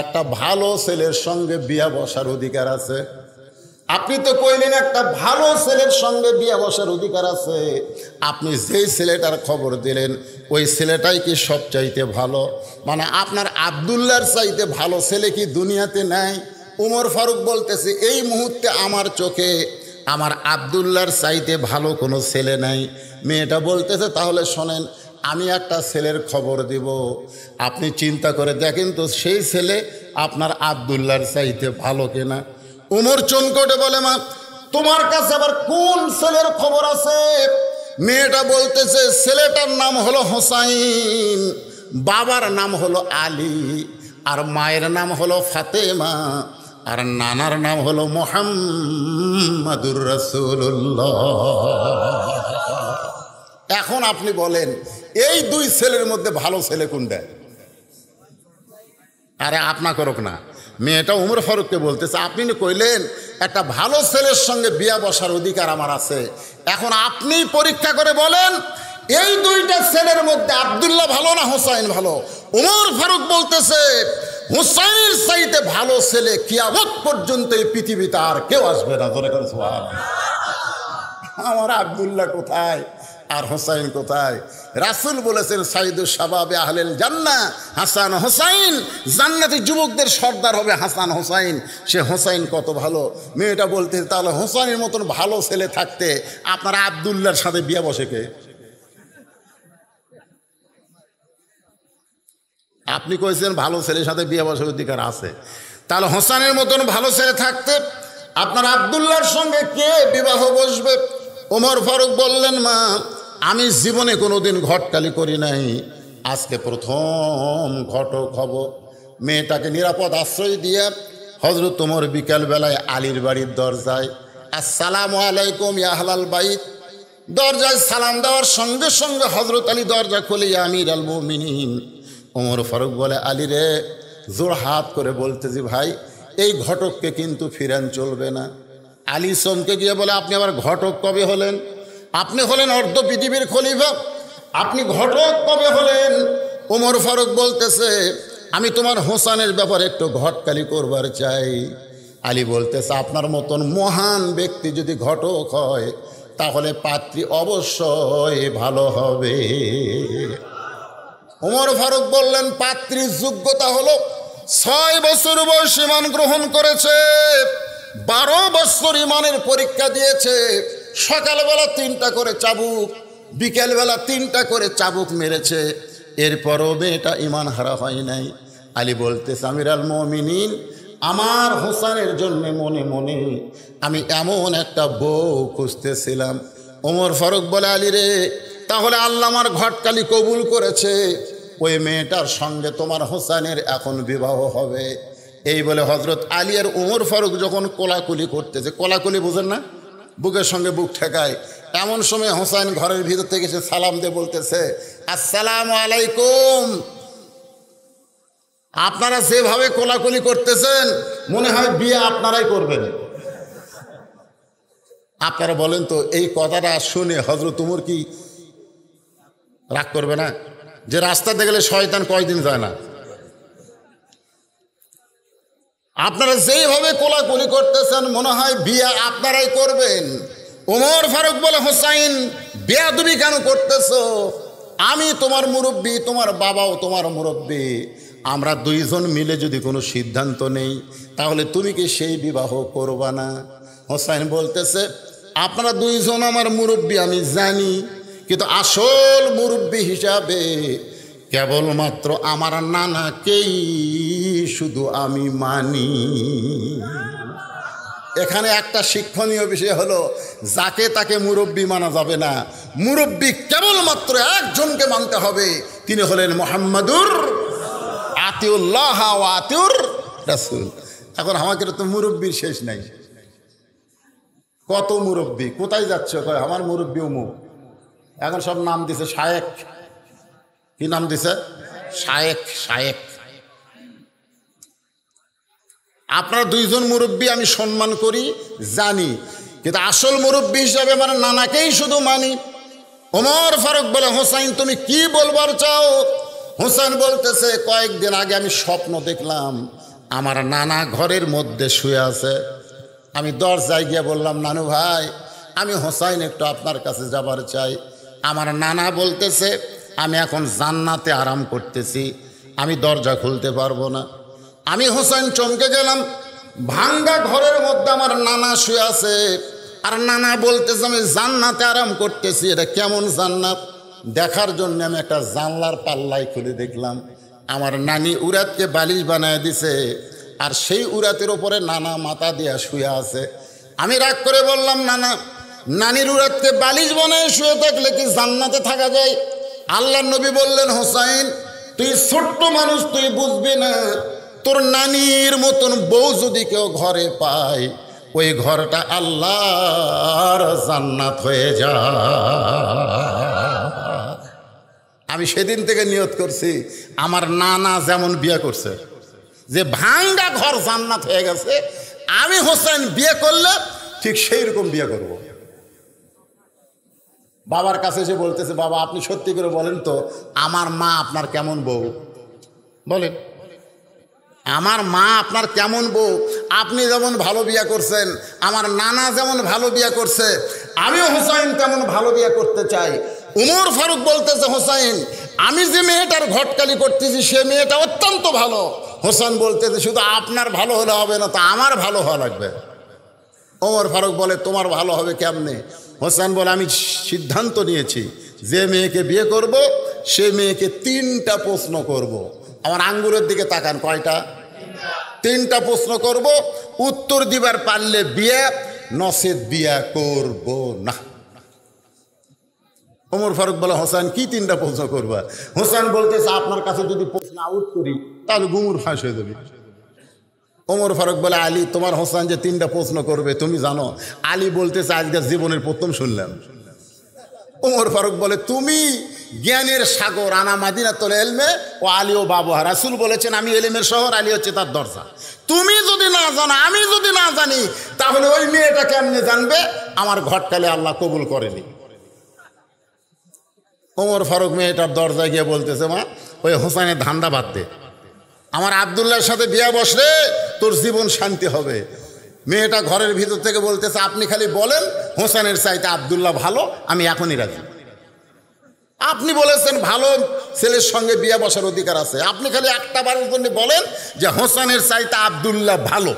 একটা ভালো ছেলের সঙ্গে বিয়া বসার অধিকার আছে, আপনি তো কইলেন একটা ভালো ছেলের সঙ্গে বিয়ে বসার অধিকার আছে। আপনি যেই ছেলেটার খবর দিলেন ওই ছেলেটাই কি সবচাইতে ভালো? মানে আপনার আব্দুল্লাহর চাইতে ভালো ছেলে কি দুনিয়াতে নাই? উমর ফারুক বলতেছে এই মুহূর্তে আমার চোখে আমার আব্দুল্লাহর চাইতে ভালো কোনো ছেলে নাই। মেয়েটা বলতেছে তাহলে শোনেন, আমি একটা ছেলের খবর দিব, আপনি চিন্তা করে দেখেন তো সেই ছেলে আপনার আব্দুল্লাহর চাইতে ভালো কিনা। উমর চমকে বলে মা তোমার কাছে আবার কোন ছেলের খবর আছে? মেয়েটা বলতেছে ছেলেটার নাম হলো হোসাইন, বাবার নাম হলো আলী, আর মায়ের নাম হলো ফাতেমা, আর নানার নাম হলো মুহাম্মাদুর রাসূলুল্লাহ। এখন আপনি বলেন এই 2 ছেলের মধ্যে ভালো ছেলে কোনটা? আরে আপনা করুক না, মেয়েটা উমর ফারুককে বলতেছে, আপনি কইলেন একটা ভালো ছেলের সঙ্গে বিয়া বসার অধিকার আমার আছে, এখন আপনি পরীক্ষা করে বলেন এই দুইটা ছেলের মধ্যে আব্দুল্লাহ ভালো না হোসাইন ভালো? উমর ফারুক বলতেছে হোসাইনের চাইতে ভালো ছেলে কিয়ামত পর্যন্ত এই পৃথিবীতে আর কেউ আসবে না। ধরে করে আমার আব্দুল্লাহ কোথায় আর হোসাইন কোথায়? রাসূল বলেছেন সাইদুস শাবাবে আহলেল জান্নাহ হাসান হোসাইন, জান্নাতি যুবকদের সর্দার হবে হাসান হোসাইন। সে হোসাইন কত ভালো। মেয়েটা বলতে তাহলে হোসাইনের মতন ভালো ছেলে থাকতে আপনার আব্দুল্লাহর সাথে বিয়ে বসে কে? আপনি কইছেন ভালো ছেলের সাথে বিয়ে বসার অধিকার আছে, তাহলে হোসাইনের মতন ভালো ছেলে থাকতে আপনার আব্দুল্লাহর সঙ্গে কে বিবাহ বসবে? ওমর ফারুক বললেন, মা আমি জীবনে কোনোদিন ঘটকালি করি নাই, আজকে প্রথম ঘটক হব। মেয়েটাকে নিরাপদ আশ্রয় দিয়ে হযরত ওমর বিকালবেলায় আলীর বাড়ির দরজায় আসসালামু আলাইকুম ইয়া আহলাল বাইত, দরজায় সালাম দেওয়ার সঙ্গে সঙ্গে হযরত আলী দরজা খুলে ইয়া আমির আল মুমিনিন। ওমর ফারুক বলে, আলী রে, জোর হাত করে বলতেছি ভাই এই ঘটককে কিন্তু ফিরান চলবে না। আলী চমকে গিয়ে বলে, আপনি আবার ঘটক কবে হলেন? আপনি হলেন অর্ধ পৃথিবীর খলিফা, আপনি ঘটক কবে হলেন? ওমর ফারুক বলতেছে, আমি তোমার হোসানের ব্যাপারে একটু ঘটকালি করবার চাই। আলী বলতেছে, আপনার মতন মহান ব্যক্তি যদি ঘটক হয় তাহলে পাত্রী অবশ্যই ভালো হবে। ওমর ফারুক বললেন, পাত্রীর যোগ্যতা হলো 6 বছর বয়স ঈমান গ্রহণ করেছে, 12 বছর ঈমানের পরীক্ষা দিয়েছে, সকালবেলা 3টা করে চাবুক, বিকেলবেলা 3টা করে চাবুক মেরেছে, এরপরও মেয়েটা ঈমান হারা হয় নাই। আলী বলতেছে, আমির আল মুমিনিন, আমার হোসেনের জন্য মনে মনে আমি এমন একটা বউ খুঁজতেছিলাম। ওমর ফারুক বলে, আলী রে, তাহলে আল্লাহ আমার ঘটকালি কবুল করেছে, ওই মেয়েটার সঙ্গে তোমার হোসেনের এখন বিবাহ হবে। এই বলে হযরত আলী আর ওমর ফারুক যখন কোলাকুলি করতেছে, কোলাকুলি বুঝেন না, বুকের সঙ্গে বুক ঠেকায়, এমন সময় হোসেন ঘরের ভিতর থেকে এসে সালাম দিয়ে বলতেছে, আসসালামু আলাইকুম। আপনারা যেভাবে কোলাকুলি করতেছেন মনে হয় বিয়ে আপনারাই করবেন। আপনারা বলেন তো, এই কথাটা শুনে হযরত ওমর কি রাগ করবে না? যে রাস্তাতে গেলে শয়তান কয়দিন যায় না? আপনারা যেইভাবে কোলাকুলি করতেছেন মনে হয় বিয়ে আপনারাই করবেন। ওমর ফারুক বলে, হোসাইন বেয়াদবি কেন করতেছো? আমি তোমার মুরব্বী, তোমার বাবাও তোমার মুরব্বী, আমরা দুইজন মিলে যদি কোনো সিদ্ধান্ত নেই তাহলে তুমি কি সেই বিবাহ করবা না? হোসাইন বলতেছে, আপনারা দুইজন আমার মুরব্বী আমি জানি, কিন্তু আসল মুরব্বী হিসাবে কেবলমাত্র আমার নানাকেই শুধু আমি মানি। এখানে একটা শিক্ষণীয় বিষয় হলো, যাকে তাকে মুরব্বী মানা যাবে না, মুরব্বী কেবলমাত্র একজনকে মানতে হবে, তিনি হলেন মুহাম্মাদুর আতিউল্লাহ ওয়া আতিউর রাসূল। এখন আমাকে তো মুরব্বীর শেষ নাই, কত মুরব্বী, কোথায় যাচ্ছে? কয় আমার মুরব্বী অমুক। এখন সব নাম দিছে শায়েক। কি নাম দিছে? শায়েক। শায়েক। আপনারা দুইজন মুরব্বী আমি সম্মান করি, জানি, কিন্তু আসল মুরব্বী হিসাবে আমার নানাকেই শুধু মানি। ওমর ফারুক বলে, হোসাইন তুমি কি বলবার চাও? হোসেন বলতেছে, কয়েকদিন আগে আমি স্বপ্ন দেখলাম আমার নানা ঘরের মধ্যে শুয়ে আছে। আমি দরজায় গিয়ে বললাম, নানু ভাই, আমি হোসাইন একটু আপনার কাছে যাবার চাই। আমার নানা বলতেছে, আমি এখন জান্নাতে আরাম করতেছি, আমি দরজা খুলতে পারবো না। আমি হোসেন চমকে গেলাম, ভাঙ্গা ঘরের মধ্যে আমার নানা শুয়ে আছে, আর নানা বলতেছে আমি জান্নাতে আরাম করতেছি। এটা কেমন জান্নাত দেখার জন্য আমি একটা জানলার পাল্লাই খুলে দেখলাম আমার নানি উরাতকে বালিশ বানায় দিছে, আর সেই উরাতের ওপরে নানা মাথা দিয়া শুয়ে আছে। আমি রাগ করে বললাম, নানা, নানির উরাতকে বালিশ বানায় শুয়ে থাকলে কি জান্নাতে থাকা যায়? আল্লাহর নবী বললেন, হোসাইন তুই ছোট্ট মানুষ, তুই বুঝবি না, তোর নানির মতন বউ যদি কেউ ঘরে পায় ওই ঘরটা আল্লাহর জান্নাত হয়ে যায়। আমি সেদিন থেকে নিয়ত করছি, আমার নানা যেমন বিয়ে করছে যে ভাঙ্গা ঘর জান্নাত হয়ে গেছে, আমি হোসেন বিয়ে করলে ঠিক সেই রকম বিয়ে করব। বাবার কাছে এসে বলতেছে, বাবা আপনি সত্যি করে বলেন তো আমার মা আপনার কেমন বউ, বলেন আমার মা আপনার কেমন বউ? আপনি যেমন ভালো বিয়ে করছেন, আমার নানা যেমন ভালো বিয়ে করছে, আমিও হোসাইন তেমন ভালো বিয়ে করতে চাই। উমর ফারুক বলতেছে, হোসাইন আমি যে মেয়েটার ঘটকালি করতেছি সে মেয়েটা অত্যন্ত ভালো। হোসেন বলতেছে, শুধু আপনার ভালো হলে হবে না, তো আমার ভালো হওয়া লাগবে। ওমর ফারুক বলে, তোমার ভালো হবে কেমনে? হোসেন বলে, আমি সিদ্ধান্ত নিয়েছি যে মেয়েকে বিয়ে করব সে মেয়েকে 3টা প্রশ্ন করব। আমার আঙ্গুরের দিকে তাকান, কয়টা? 3টা প্রশ্ন করব, উত্তর দিবার পারলে বিয়ে, নসেদ বিয়ে করব না। ওমর ফারুক বলে, হোসেন কি 3টা প্রশ্ন করবা? হোসেন বলতেছে, আপনার কাছে যদি প্রশ্ন আউট করি তাহলে গুমুর ফাঁস হয়ে যাবে। ওমর ফারুক বলে, আলী তোমার হোসেন যে 3টা প্রশ্ন করবে তুমি জানো? আলী বলতেছে, আজকের জীবনের প্রথম শুনলাম। ওমর ফারুক বলে, তুমি জ্ঞানের সাগর, আনা মাদিনাতুল ইলমে ও আলী ও বাবুহা। রাসূল বলেছেন আমি এলেমের শহর, আলী হচ্ছে তার দরজা। তুমি যদি না জানো, আমি যদি না জানি, তাহলে ওই মেয়েটা কেমনে জানবে আমার ঘটকালে আল্লাহ কবুল করেনি? ওমর ফারুক মেয়েটার দরজায় গিয়ে বলতেছে, মা ওই হোসেনের ধান্দা বাদ দে, আমার আবদুল্লাহর সাথে বিয়ে বসলে তোর জীবন শান্তি হবে। মেয়েটা ঘরের ভিতর থেকে বলতেছে, আপনি খালি বলেন হোসেনের চাইতে আবদুল্লাহ ভালো, আমি এখনই রাজি। আপনি বলেছেন ভালো ছেলের সঙ্গে বিয়ে বসার অধিকার আছে, আপনি খালি একটা বারের জন্য বলেন যে হোসেনের চাইতে আবদুল্লাহ ভালো,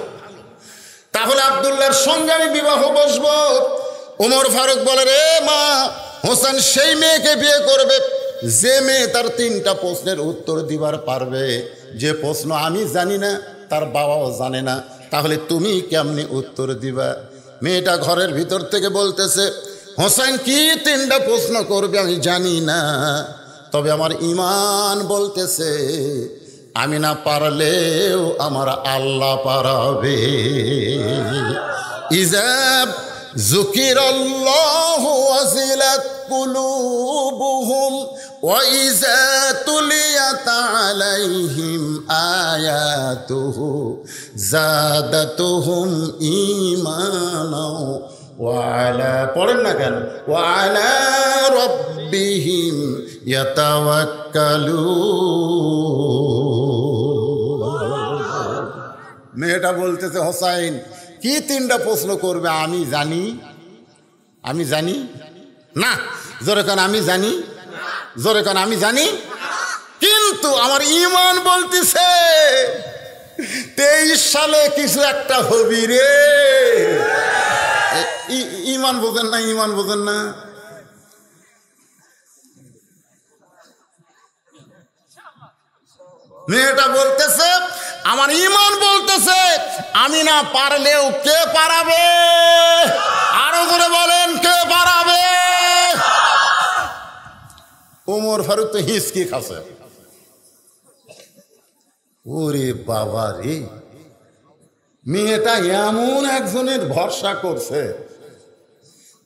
তাহলে আবদুল্লাহর সঙ্গে আমি বিবাহ বসবো। ওমর ফারুক বলে, রে মা, হোসেন সেই মেয়েকে বিয়ে করবে যে মেয়ে তার 3টা প্রশ্নের উত্তর দিবার পারবে। যে প্রশ্ন আমি জানি না, তার বাবাও জানে না, তাহলে তুমি কেমনি উত্তর দিবা? মেয়েটা ঘরের ভিতর থেকে বলতেছে, হোসেন কি 3টা প্রশ্ন করবে আমি জানি না, তবে আমার ঈমান বলতেছে আমি না পারলেও আমার আল্লাহ পারাবে। ইজাব যুকিরাল্লাহু ওয়াজিলাত কুলুবুহুম ওয়া ইযা তুলিয়াত আলাইহিম আয়াতুহু যাদাতুহুম ঈমানা ওয়া আলা, পড়েন না কেন, ওয়া আলা রাব্বিহিম ইয়াতাওয়াক্কালুন। মেয়েটা বলতেছে, হোসাইন কি 3টা প্রশ্ন করবে আমি জানি? আমি জানি না। জোরে কান আমি জানি, জোরে কান আমি জানি, কিন্তু আমার ঈমান বলতেছে 23 সালে কিছু একটা হবি রে। ঈমান বোঝেন না, ঈমান বোঝেন না। মেয়েটা বলতেছে, আমার ঈমান বলতেছে আমি না পারলেও কে পারাবে? আরো করে বলেন, কে পারাবে? ওমর ফারুক তো হিসকি খাচ্ছে। ওরে বাবা রে, মেয়েটা এমন একজনের ভরসা করছে,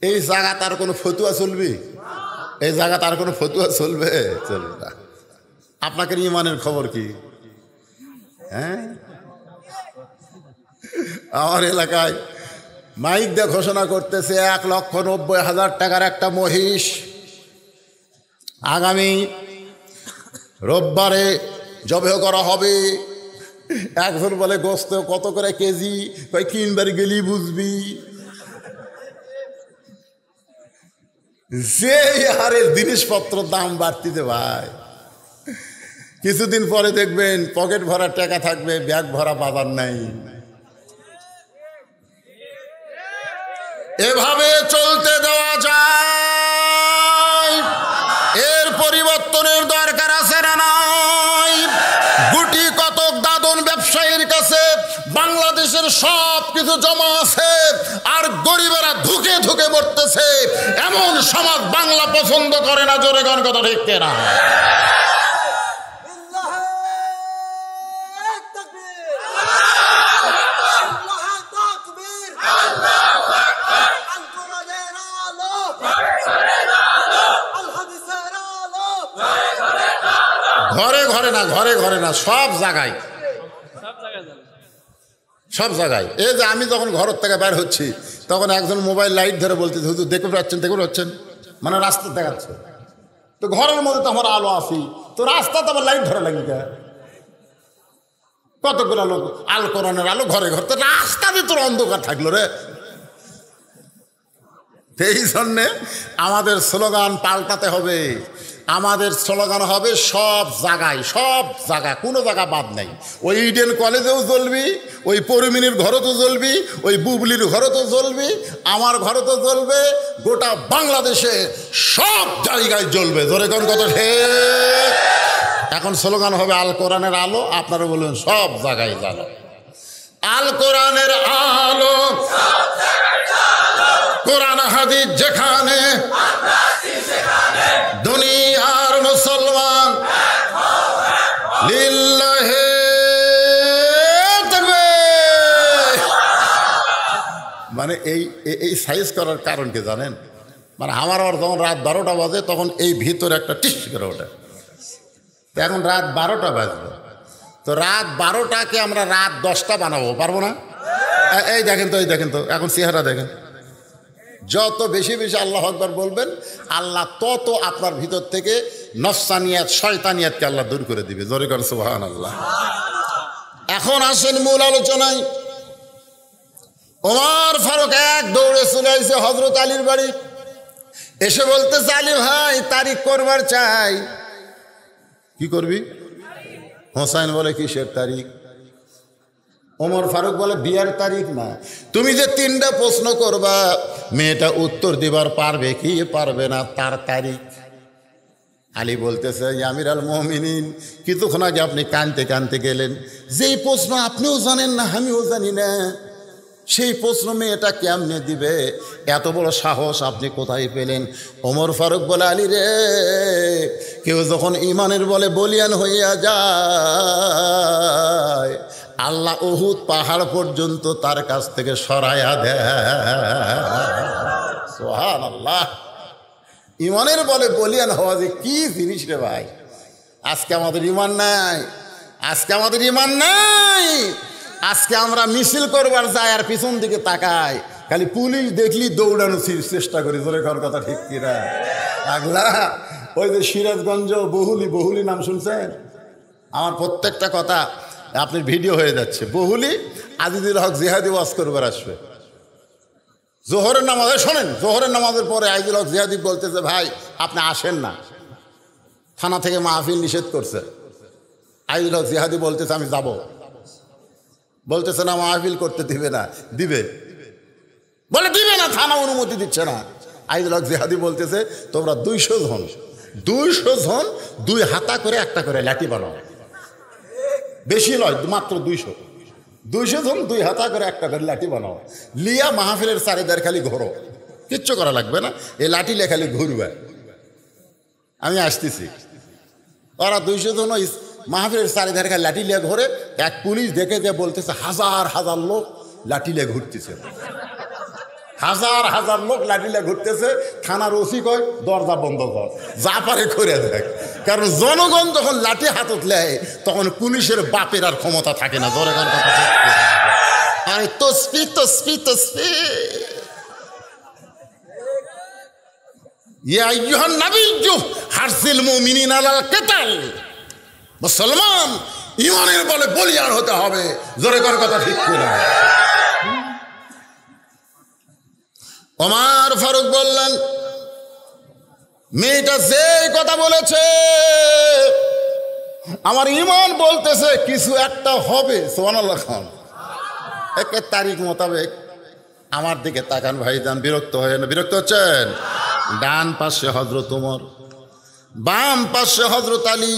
এই জায়গা তার কোনো ফতুয়া চলবে? এই জায়গা তার কোনো ফতুয়া চলবে? চলবে না। আপনাকে ঈমানের খবর কি? হ্যাঁ, আমার এলাকায় মাইক দিয়ে ঘোষণা করতেছে 1,90,000 টাকার একটা মহিষ আগামী রোববারে জবেহ করা হবে। একজন বলে, গোস্ত কত করে কেজি? কই কিনবার গেলি বুঝবি। যে হারে জিনিসপত্র দাম বাড়তিতে ভাই, কিছুদিন পরে দেখবেন পকেট ভরা টাকা থাকবে, ব্যাগ ভরা বাজার নাই। এভাবে চলতে দেওয়া যায়? এর পরিবর্তনের দরকার আছে না নাই? গুটি কতক দাদন ব্যবসায়ীর কাছে বাংলাদেশের সব কিছু জমা আছে, আর গরিবেরা ধুকে ধুকে মরতেছে। এমন সমাজ বাংলা পছন্দ করে না। জোরে গান কথা ঠিক না? ঘরে ঘরে না, ঘরে ঘরে না, সব জায়গায় সব জায়গায়। এই যে আমি যখন ঘরের থেকে বের হচ্ছি তখন একজন মোবাইল লাইট ধরে বলতেছে হুজুর দেখতে পাচ্ছেন, মানে রাস্তা দেখাচ্ছে। তো ঘরের মধ্যে তো আমার আলো আসি, তো রাস্তাতে আমার লাইট ধরে লাগি কে? কতগুলো লোক আল কোরআনের আলো ঘরে ঘর, তো রাস্তাতে তোর অন্ধকার থাকলো রে। এই জন্যে আমাদের স্লোগান পাল্টাতে হবে। আমাদের স্লোগান হবে সব জায়গায়, কোনো জায়গা বাদ নাই। ওই ইডেন কলেজেও জ্বলবি, ওই পরিমিনীর ঘরও তো জ্বলবি, ওই বুবলির ঘরও তো জ্বলবি, আমার ঘরও তো জ্বলবে, গোটা বাংলাদেশে সব জায়গায় জ্বলবে। জোরে কোন কথা ঠিক। এখন স্লোগান হবে আল কোরআনের আলো, আপনারা বলবেন সব জায়গায় জ্বালো। আল কোরআনের আলো, কোরআন হাদিস যেখানে, দুনিয়ার মুসলমান লিল্লাহে তাকবীর। মানে এই সাইজ করার কারণ কি জানেন? মানে আমার যখন রাত 12টা বাজে তখন এই ভিতরে একটা টিস করে ওঠে। এখন রাত 12টা বাজবে, তো রাত 12টাকে আমরা রাত 10টা বানাবো, পারবো না? এই দেখেন তো এখন চেহারা দেখেন। যত বেশি আল্লাহ আকবার বলবেন, আল্লাহ তত আপনার ভিতর থেকে নফসানিয়াত, শয়তানিয়াতকে আল্লাহ দূর করে দিবে। জোরে করে সুবহানাল্লাহ। এখন আসেন মূল আলোচনায়। ওমর ফারুক এক দৌড়ে চলে আসছে হযরত আলীর বাড়ি, এসে বলতেছে আলী ভাই তারিখ করবার চাই। কি করবি? হোসাইন বলে কিসের তারিখ? ওমর ফারুক বলে বিয়ার তারিখ না, তুমি যে 3টা প্রশ্ন করবা মেয়েটা উত্তর দিবার পারবে কি পারবে না তার তারিখ। আলী বলতেছে আমির আল মুমিনিন, কিছুক্ষণ আগে আপনি কানতে গেলেন, যেই প্রশ্ন আপনিও জানেন না আমিও জানি না, সেই প্রশ্ন মেয়েটা কেমনে দিবে? এত বড় সাহস আপনি কোথায় পেলেন? ওমর ফারুক বলে আলী রে, কেউ যখন ইমানের বলে বলিয়ান হইয়া যায়, আল্লাহ উহুদ পাহাড় পর্যন্ত তার কাছ থেকে সরাইয়া দেয়। সুবহানাল্লাহ। ইমানের বলে বলিয়ান হওয়া যে কি জিনিস রে ভাই! আজকে আমাদের ইমান নাই, আজকে আমরা মিছিল করবার যাই আর পিছন দিকে তাকাই, খালি পুলিশ দেখলি দৌড়ানোর চেষ্টা করি। জোরে কর কথা ঠিক কিনা? আগলা ওই যে সিরাজগঞ্জ বহুলি নাম শুনছেন? আমার প্রত্যেকটা কথা আপনার ভিডিও হয়ে যাচ্ছে। বহুলি আজিজুল হক জিহাদি ওয়াজ করবার আসবে জোহরের নামাজে। শোনেন, জোহরের নামাজের পরে আজিজুল হক জিহাদি বলতেছে ভাই আপনি আসেন না, থানা থেকে মাহফিল নিষেধ করছে। আজিজুল হক জিহাদি বলতেছে আমি যাব, বলতেছে না মাহফিল করতে দিবে না। দিবে দিবে না, থানা অনুমতি দিচ্ছে না। আজিজুল হক জিহাদি বলতেছে তোমরা 200 জন 2 হাতা করে একটা করে লাঠি বানাও, বেশি নয়, মাত্র 200 জন 2 হাতা করে একটা করে লাঠি বানাও, লিয়া মাহফিলের চারিদার খালি ঘোরো, কিচ্ছু করা লাগবে না, এই লাঠি লে খালি ঘুরবে। আমি আসতেছি। ওরা 200 জন ওই মাহফিলের চারিধারে খালি লাঠি লিয়া ঘোরে। এক পুলিশ দেখে যে বলতেছে হাজার লোক লাঠি লিয়া ঘুরতেছে, হাজার লোক লাঠি লিয়া ঘুরতেছে। থানার ওসি কয় দরজা বন্ধ কর, যা পারে করে দেখ। কারণ জনগণ যখন লাঠি হাতত নেয় তখন পুলিশের বাপের আর ক্ষমতা থাকে না। জনগণ কথা আরে তসবি ইয়া আইয়ুহান নাবিয়্যু হারসিল মুমিনিনা আলাল কিতাল। মুসলমান ইমানের বলে বলিয়ান হতে হবে। জোরে কর কথা ঠিক কিনা? ওমর ফারুক বললেন মেয়েটা যে কথা বলেছে আমার ইমান বলতেছে কিছু একটা হবে। সুবহানাল্লাহ খান। একের তারিখ মোতাবেক আমার দিকে তাকান ভাইজান, বিরক্ত হয়ে না? বিরক্ত হচ্ছেন? ডান পাশে হযরত ওমর, বাম পাশে হযরত আলী,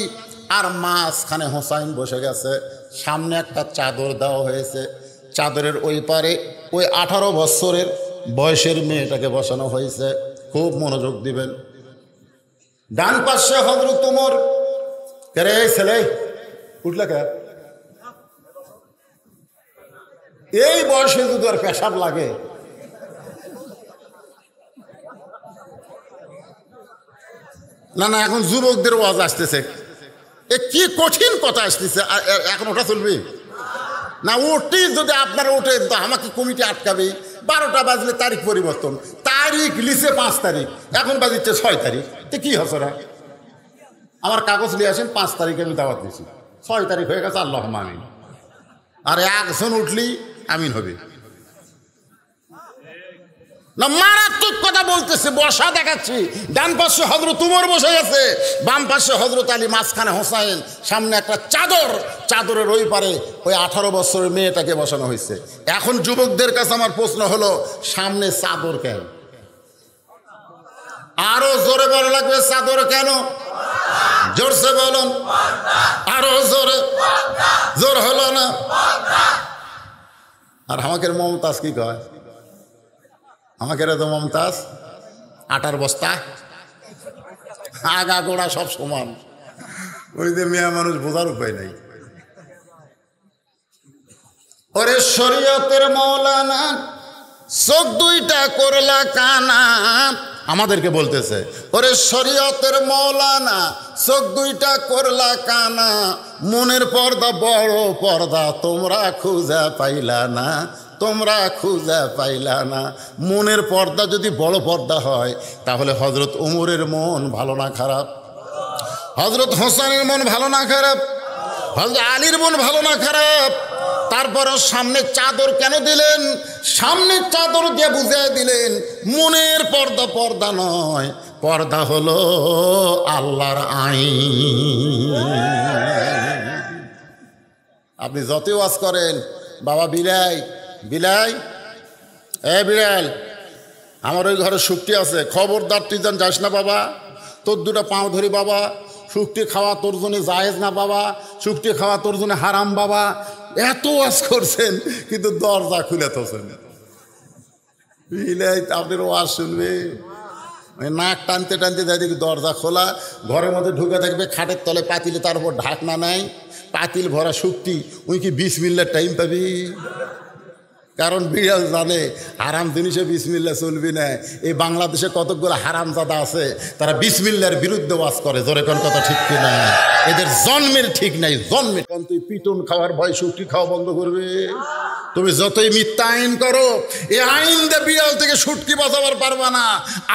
আর মাঝখানে হোসাইন বসে গেছে। সামনে একটা চাদর দেওয়া হয়েছে, চাদরের ওই পারে ওই 18 বছরের বয়সের মেয়েটাকে বসানো হয়েছে। খুব মনোযোগ দিবেন। ডান পাশে হযরত ওমর। কে ছেলে উঠলে কে? এই বয়সে যদি আর পেশাব লাগে, না এখন যুবকদের ওয়াজ আসতেছে, এ কি কঠিন কথা আসতেছে, এখন ওটা চলবে না উঠি যদি আপনারা ওঠেন তো আমাকে কমিটি আটকাবে। 12টা বাজলে তারিখ পরিবর্তন, তারিখ লিখে 5 তারিখ, এখন বাজিচ্ছে 6 তারিখ। তো কি হচ্ছে না, আমার কাগজ নিয়ে আসেন, 5 তারিখে আমি দাওয়াত দিয়েছি, 6 তারিখ হয়ে গেছে, আল্লাহ আমিন। আর একজন উঠলি আমিন হবে না, মারাত্মক কথা বলতেছে। বসা দেখাচ্ছি, ডান পাশে হযরত উমর বসে গেছে, বাম পাশে হযরত আলী, মাঝখানে হোসাইন, সামনে একটা চাদর, চাদরের ওই পারে ওই 18 বছরের মেয়েটাকে বসানো হয়েছে। এখন যুবকদের কাছে আমার প্রশ্ন হলো, সামনে চাদর কেন? আরো জোরে বলা লাগবে, চাদর কেন? জোরসে বলুন, আরো জোরে। জোর হলো না। আর আমাকে মমতাজ কি কয়? আমাকে তো মমতাজ আটার বস্তা, আগা গোড়া সব সমান। ওই যে মেয়ে মানুষ বোঝার উপায় নাই। ওরে শরীয়তের মৌলানা চোখ দুইটা করলা কানা, আমাদেরকে বলতেছে, ওরে শরীয়তের মৌলানা চোখ দুইটা করলা কানা, মনের পর্দা বড় পর্দা তোমরা খুঁজে পাইলা না, তোমরা খুঁজে পাইলা না। মনের পর্দা যদি বড় পর্দা হয় তাহলে হযরত উমরের মন ভালো না খারাপ? হযরত হোসেনের মন ভালো না খারাপ? হযরত আলীর মন ভালো না খারাপ? তারপরও সামনে চাদর কেন দিলেন? সামনে চাদর দিয়ে বুঝিয়ে দিলেন মনের পর্দা পর্দা নয়, পর্দা হলো আল্লাহর আইন। আপনি যতই ওয়াজ করেন, বাবা বিলাই বিলাই, এ বিড়াল, আমার ওই ঘরে শুকটি আছে, খবরদার তুই যেন যাস না বাবা, তোর দুটো পাও ধরি বাবা, শুকটি খাওয়া তোর জন্য জায়েজ না বাবা, শুকটি খাওয়া তোর জন্য হারাম বাবা। এত ওয়াজ করছেন কিন্তু দরজা খুলে তোছেন। বিলাই আপনার ওয়াজ শুনবে, নাক টানতে টানতে যাই দেখি দরজা খোলা, ঘরের মধ্যে ঢুকে থাকবে, খাটের তলে পাতিলে, তার উপর ঢাকনা নাই, পাতিল ভরা শুকটি, ওই কি বিসমিল্লার টাইম পাবি? কারণ বিড়াল জানে হারাম জিনিসে বিসমিল্লা চলবি না। এই বাংলাদেশে কতকগুলো হারামজাদা আছে, তারা বিসমিল্লার বিরুদ্ধে ওয়াজ করে। জোরে কোন কথা ঠিক কিনা? এদের জন্মের ঠিক নাই, জন্মের। কারণ তুই পিটন খাওয়ার ভয় শুকটি খাওয়া বন্ধ করবে। তুমি যতই মিথ্যা আইন করো, এই আইন দিয়ে বিড়াল থেকে শুটকি বাঁচাবার পারবা না।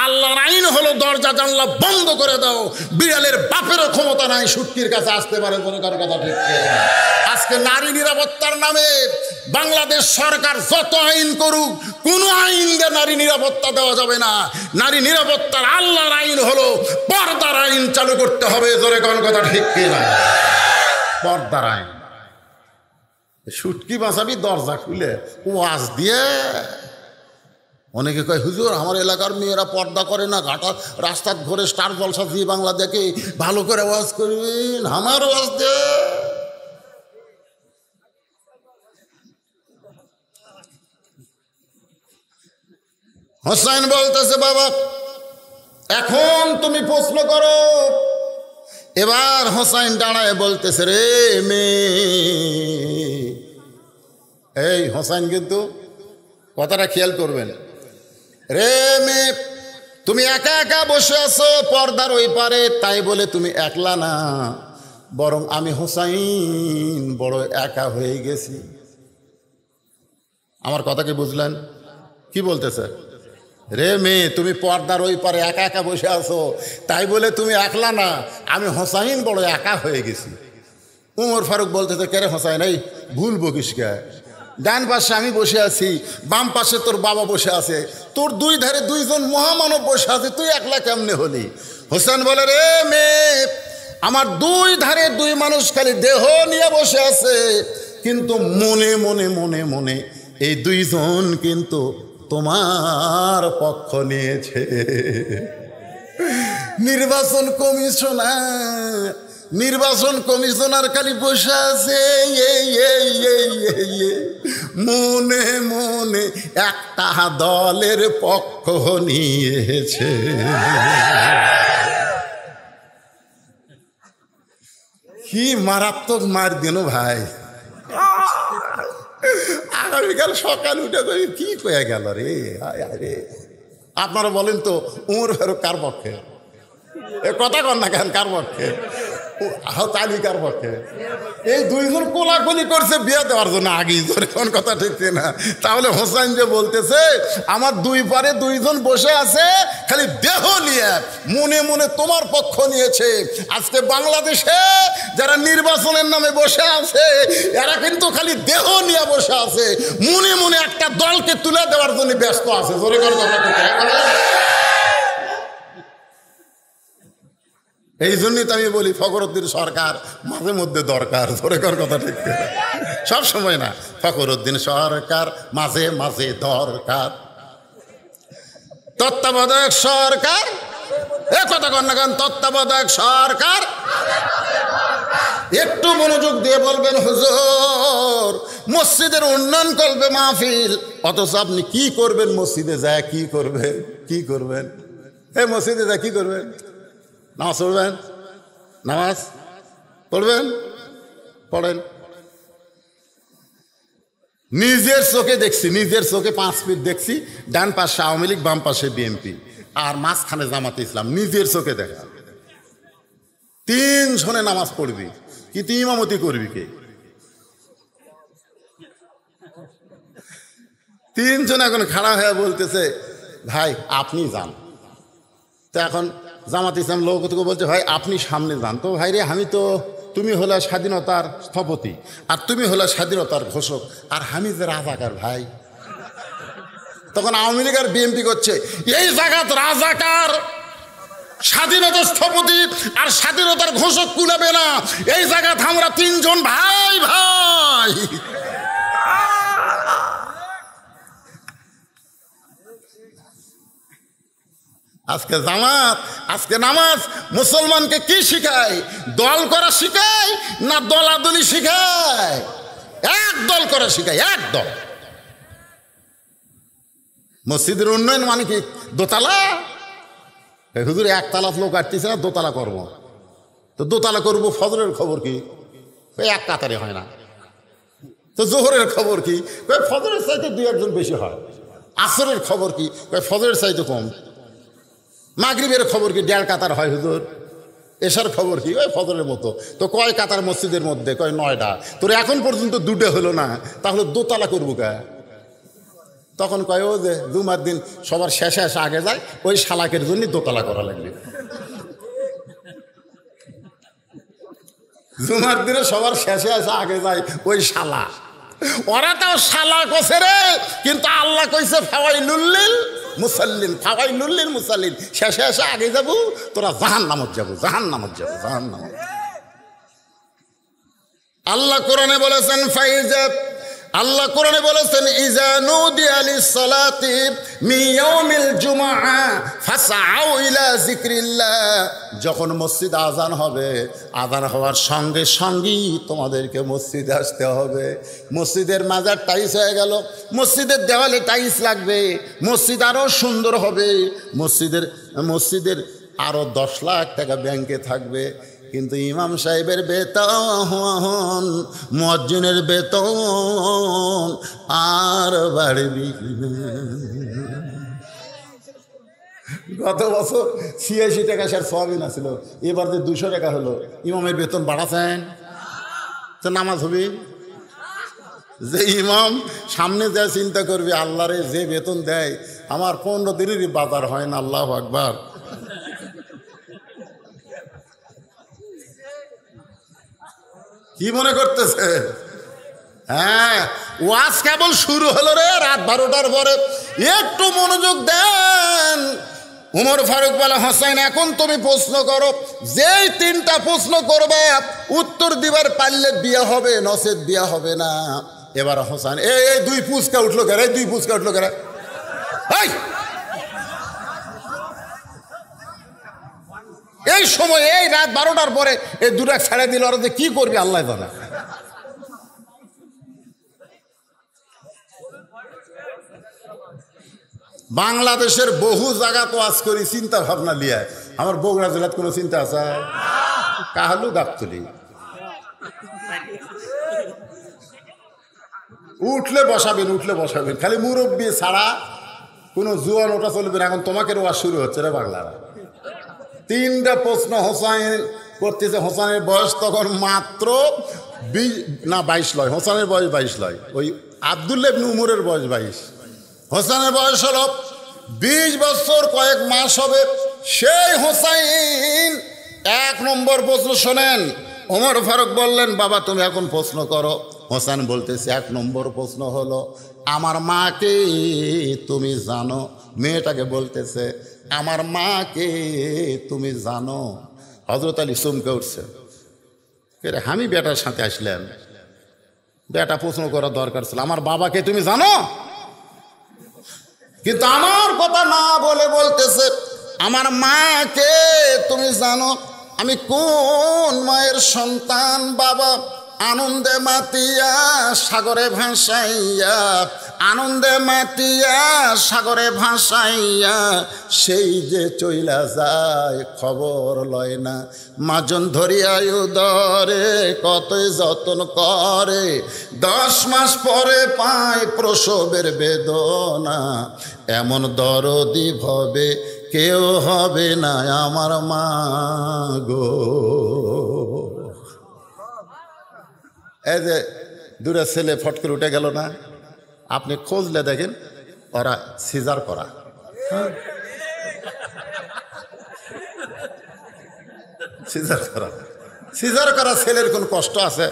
আল্লাহর আইন হলো দরজা জানলা বন্ধ করে দাও। বিড়ালের বাপেরও ক্ষমতা নাই শুটকির কাছে আসতে পারে। জোরে কোন কথা ঠিক কিনা? আজকে নারী নিরাপত্তার নামে বাংলাদেশ সরকার যত আইন করুক, কোন আইন দিয়ে নারী নিরাপত্তা দেওয়া যাবে না। নারী নিরাপত্তার আল্লাহর আইন হলো পর্দার আইন চালু করতে হবে। জোরে কোন কথা ঠিক কিনা? পর্দার আইন। শুটকি বাঁচাবি দরজা খুলে ওয়াজ দিয়ে। অনেকে কয় হুজুর আমার এলাকার মেয়েরা পর্দা করে না, ঘাটা রাস্তার ঘরে স্টার জলসা দিয়ে বাংলা দেখে, ভালো করে ওয়াজ করবেন। আমার ওয়াজ দিয়ে হোসেন বলতেছে, বাবা এখন তুমি প্রশ্ন করো। এবার হোসেন দাঁড়ায় বলতেছে, রে মেয়ে, এই হোসেন কিন্তু কথাটা খেয়াল করবেন, রে মেয়ে তুমি একা একা বসে আছো পর্দার ওই পারে, তাই বলে তুমি একলা না, বরং আমি হোসাইন বড় একা হয়ে গেছি। আমার কথা কি বুঝলেন? কি বলতেছে? রে মেয়ে তুমি পর্দার ওই পারে একা একা বসে আছো, তাই বলে তুমি একলা না, আমি হোসাইন বড় একা হয়ে গেছি। উমর ফারুক বলতেছে, কে রে হোসাইন, এই ভুল বকিস কে? ডান পাশে আমি বসে আছি, বাম পাশে তোর বাবা বসে আছে, তোর দুই ধারে দুইজন মহামানব বসে আছে, তুই একলা কেমনে হলি? হোসেন বলে, রে মেয়ে আমার দুই ধারে দুই মানুষ খালি দেহ নিয়ে বসে আছে, কিন্তু মনে মনে মনে মনে এই দুইজন কিন্তু তোমার পক্ষ নিয়েছে। নির্বাচন কমিশনার খালি বসে আছে, মনে মনে একটা দলের পক্ষ নিয়েছে। কি মারাত্মক মার দিল ভাই। আগামীকাল সকাল উঠে তুমি কি কয়ে গেল রে? আরে আপনারা বলেন তো উমর ফারুক কার পক্ষে? এ কথা কর না কেন, কার পক্ষে? তালিকার পক্ষে এই দুইজন কোলাকুলি করছে বিয়ে দেওয়ার জন্য আগেই ধরে, কোন কথা ঠিক না? তাহলে হোসেন যে বলতেছে আমার দুই পারে দুইজন বসে আছে খালি দেহ নিয়ে, মনে মনে তোমার পক্ষ নিয়েছে। আজকে বাংলাদেশে যারা নির্বাচনের নামে বসে আছে এরা কিন্তু খালি দেহ নিয়ে বসে আছে, মনে মনে একটা দলকে তুলে দেওয়ার জন্য ব্যস্ত আছে। জোরে করে কথা ঠিক। এই জন্যই তো আমি বলি ফখরুদ্দিন সরকার মাঝে মধ্যে দরকার। ধরে কর কথা ঠিক, সব সময় না। ফখরুদ্দিন সরকার মাঝে মাঝে দরকার, তত্ত্বাবধায়ক সরকার, এ কথা কর না কেন, তত্ত্বাবধায়ক সরকার। একটু মনোযোগ দিয়ে বলবেন হুজুর মসজিদের উন্নয়ন করবে মাহফিল, অথচ আপনি কি করবেন মসজিদে যায়? কি করবেন? কি করবেন? এই মসজিদে যায় কি করবেন? নামাজ পড়বেন? নামাজ পড়বেন? পড়েন। নিজের চোখে দেখছি, নিজের চোখে 5 ফিট দেখছি, ডান পাশে আওয়ামী লীগ, বাম পাশে বিএনপি, আর মাঝখানে জামাতে ইসলাম। নিজের চোখে দেখা। 3 জনে নামাজ পড়বি, কিন্তু ইমামতি করবি কে? 3 জন এখন খাড়া হয়ে বলতেছে ভাই আপনি যান। তো এখন জামাত ইসলাম লোক বলছে ভাই আপনি সামনে যান। তো ভাই রে আমি তো, তুমি হলে স্বাধীনতার স্থপতি আর তুমি হলে স্বাধীনতার ঘোষক, আর আমি যে রাজাকার ভাই। তখন আওয়ামী লীগ আর বিএনপি করছে এই জায়গাত রাজাকার স্বাধীনতার স্থপতি আর স্বাধীনতার ঘোষক কুলাবে না, এই জায়গাত আমরা 3 জন ভাই ভাই। আজকে জামাত, আজকে নামাজ মুসলমানকে কি শিখায়? দল করা শিখায় না দলাদলি শিখায়? এক দল করা শিখায়, এক দল। মসজিদের উন্নয়ন মানে কি দোতলা? হুজুর একতলা লোক কাটতেছে না, দোতলা করব। তো দোতলা করবো, ফজরের খবর কি? এক কাতারে হয় না। তো জোহরের খবর কি? ফজরের চাইতে 2-1 জন বেশি হয়। আসরের খবর কি? ফজরের চাইতে কম। মাগরিবের খবর কি? 1.5 কাতার হয় হুজুর। এশার খবর কি? ওই ফজরের মতো। তো কয় কাতার মসজিদের মধ্যে? কয় 9টা। তোর এখন পর্যন্ত 2টা হলো না, তাহলে দোতলা করবো কে? তখন কয় ও যে জুমার দিন সবার শেষে এসে আগে যায়, ওই শালাকের জন্য দোতলা করা লাগবে। জুমার দিনে সবার শেষে এসে আগে যায় ওই শালা। ওরা তো শালা কছে রে, কিন্তু আল্লাহ কইছে ফাওয়াইলুল লিল মুসাল্লিন, ফাওয়াইলুল লিল মুসাল্লিন। শেষে এসে আগে যাবো, তোরা জাহান্নামত যাবো, জাহান্নামত যাবো, জাহান্নামত। আল্লাহ কোরআনে বলেছেন ফাইজা, আল্লাহ কোরআনে বলেছেন ইজা নুদিয়া লিস-সালাতি মিন ইয়াউমিল জুমআ ফাসআউ ইলা যিকরিল্লাহ। যখন মসজিদে আযান হবে, আযান হওয়ার সঙ্গে সঙ্গেই তোমাদেরকে মসজিদে আসতে হবে। মসজিদের মাজার টাইলস হয়ে গেল, মসজিদের দেওয়ালে টাইলস লাগবে, মসজিদ আরও সুন্দর হবে, মসজিদের আরও 10 লাখ টাকা ব্যাংকে থাকবে। কিন্তু ইমাম সাহেবের বেতন, মুয়াজ্জিনের বেতন আর বাড়বি। গত বছর 86 টাকা স্যার সয়াবিন আসছিল, এবার যে 200 টাকা হলো। ইমামের বেতন বাড়াচ্ছেন তো নামাজ হবে। যে ইমাম সামনে যা চিন্তা করবে আল্লাহরে যে বেতন দেয়, আমার 15 দিনেরই বাজার হয় না। আল্লাহু আকবার। কি মনে করতেছে? হ্যাঁ, ওয়াজ কেবল শুরু হলো রে, রাত 12টার পরে। একটু মনোযোগ দেন। উমর ফারুক বলে হোসেন এখন তুমি প্রশ্ন করো, যেই 3টা প্রশ্ন করবে উত্তর দিবার পারলে বিয়ে হবে, নসেদ বিয়ে হবে না। এবার হোসেন এই 2 পুচকা উঠলো কেন? 2 পুচকা উঠলো কেন? এই সময় এই রাত 12টার পরে এই 2টা ছেড়ে দিল, ওরা যে কি করবে আল্লাহ জানে। বাংলাদেশের বহু জায়গা তো আজ করি চিন্তা ভাবনা লিয়া। আমার বগুড়া জেলার কোনো চিন্তা আছে? কাহালু গাবতলি উঠলে বসাবেন, উঠলে বসাবেন, খালি মুরব্বী ছাড়া কোনো জুয়ান ওটা চলবে না। এখন তোমাকে ওয়াজ শুরু হচ্ছে রে বাংলারা। 3টা প্রশ্ন হোসাইন করতেছে। হোসেনের বয়স তখন মাত্র 22 লয়, হোসেনের বয়স 22 লয়, ওই আব্দুল্লাহ ইবনে উমরের বয়স 22, হোসেনের বয়স হলো 20 বছর কয়েক মাস হবে। সেই হোসাইন 1 নম্বর প্রশ্ন শোনেন। ওমর ফারুক বললেন, বাবা তুমি এখন প্রশ্ন করো। হোসেন বলতেছে 1 নম্বর প্রশ্ন হলো, আমার মাকে তুমি জানো? মেয়েটাকে বলতেছে, আমার মাকে তুমি জানো? হযরত আলী চমকে উঠছে, আমি বেটার সাথে আসলাম, বেটা প্রশ্ন করার দরকার ছিল, আমার বাবাকে তুমি জানো? কিন্তু আমার কথা না বলে বলতেছে, আমার মাকে তুমি জানো? আমি কোন মায়ের সন্তান বাবা? আনন্দে মাতিয়া সাগরে ভাসাইয়া, আনন্দে মাতিয়া সাগরে ভাসাইয়া, সেই যে চইলা যায় খবর লয় না। মাজন ধরিয়া উদরে কতই যতন করে, 10 মাস পরে পায় প্রসবের বেদনা। এমন দরদি ভবে কেউ হবে না আমার মা গো। এই যে দূরে ছেলে ফট করে উঠে গেল না, আপনি খোঁজলে দেখেন ওরা সিজার করা। সিজার করা ছেলের কোন কষ্ট আছে?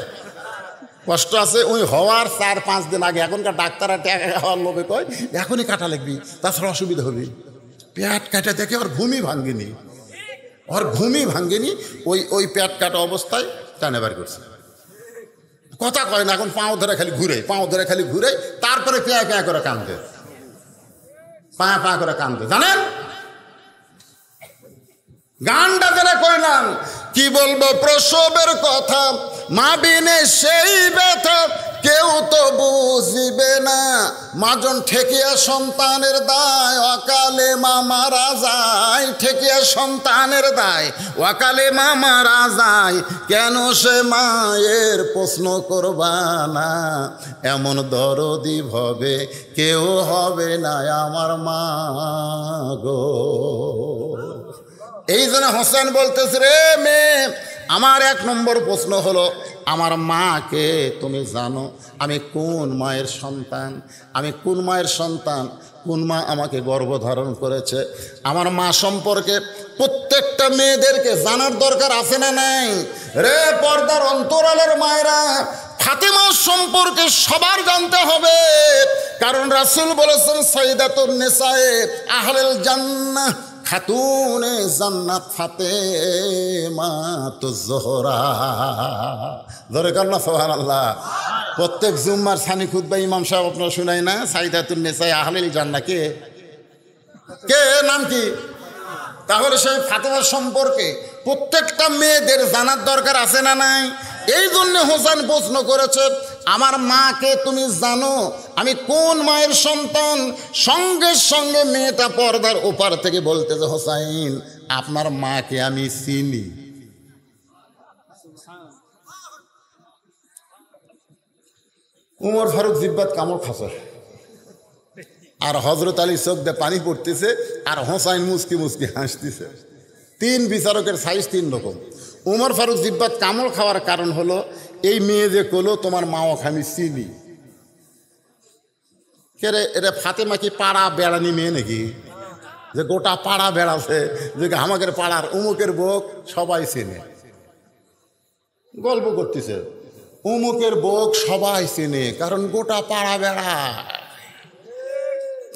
কষ্ট আছে। ওই হওয়ার 4-5 দিন আগে এখনকার ডাক্তাররা টাকা খাওয়ার লোভে কয় এখনই কাটা লাগবি, তাছাড়া অসুবিধা হবে। পেট কাটা দেখে ওর ঘুমই ভাঙ্গেনি, ওর ঘুমই ভাঙ্গেনি। ওই পেট কাটা অবস্থায় টানে বার করছে, কথা কয় না। এখন পাও ধরে খালি ঘুরে, পাও ধরে খালি ঘুরে, তারপরে পেয়া পেয়া করে কান্দে, পায়া পায়া করে কান্দে। জানেন গানটা যারা কইলাম, কি বলবো প্রসবের কথা, মা বিনে সেই ব্যথা কেউ তো বুঝিবে না। মাজন ঠেকিয়া সন্তানের দায়, অকালে মা মারা যায়। ঠেকিয়া সন্তানের দায়, অকালে মা মারা যায়। কেন সে মায়ের প্রশ্ন করবা না? এমন দরদি ভবে কেউ হবে না আমার মা গো। এই জন্য হোসেন বলতেছে, রে মেয়ে, আমার 1 নম্বর প্রশ্ন হলো, আমার মাকে তুমি জানো? আমি কোন মায়ের সন্তান? আমি কোন মায়ের সন্তান? কোন মা আমাকে গর্ভধারণ করেছে? আমার মা সম্পর্কে প্রত্যেকটা মেয়েদেরকে জানার দরকার আছে না নাই? রে পর্দার অন্তরালের মায়েরা, ফাতেমা সম্পর্কে সবার জানতে হবে। কারণ রাসূল বলেছেন, সাইয়্যিদাতুন নিসায়ে আহলিল জান্নাহ, খাতুনে জান্নাত ফাতেমা তো জোহরা। ধরে কার না সুবহানাল্লাহ। প্রত্যেক জুম্মার সানি খুতবা ইমাম সাহেব আপনারা শুনাই না, সাইয়্যিদাতুন নিসায়ে আহলিল জান্নাহ কে কে নাম কি? তাহলে সেই ফাতেমা সম্পর্কে প্রত্যেকটা মেয়েদের জানার দরকার আছে না নাই? এই জন্য হোসেন প্রশ্ন করেছে, আমার মাকে তুমি জানো? আমি কোন মায়ের সন্তান? সঙ্গে সঙ্গে মেয়েটা পর্দার ওপার থেকে বলতেছে, হোসাইন আপনার মাকে আমি চিনি। উমর ফারুক জিব্বাত কামড় খাচ্ছে, আর হযরত আলী চোখ দিয়ে পানি পড়তেছে, আর হোসাইন মুচকি মুচকি হাসতেছে। 3 বিচারকের সাইজ 3 রকম। উমর ফারুক জিব্বাত কামড় খাওয়ার কারণ হলো, এই মেয়ে যে কলো তোমার মাও আমি চিনি। কে রে? এটা ফাতেমা কি পাড়া বেড়ানি মেয়ে নাকি, যে গোটা পাড়া বেড়াছে, যে আমাদের পাড়ার উমুকের বউ সবাই চেনে? গল্প করতেছে, উমুকের বউ সবাই চেনে, কারণ গোটা পাড়া বেড়া।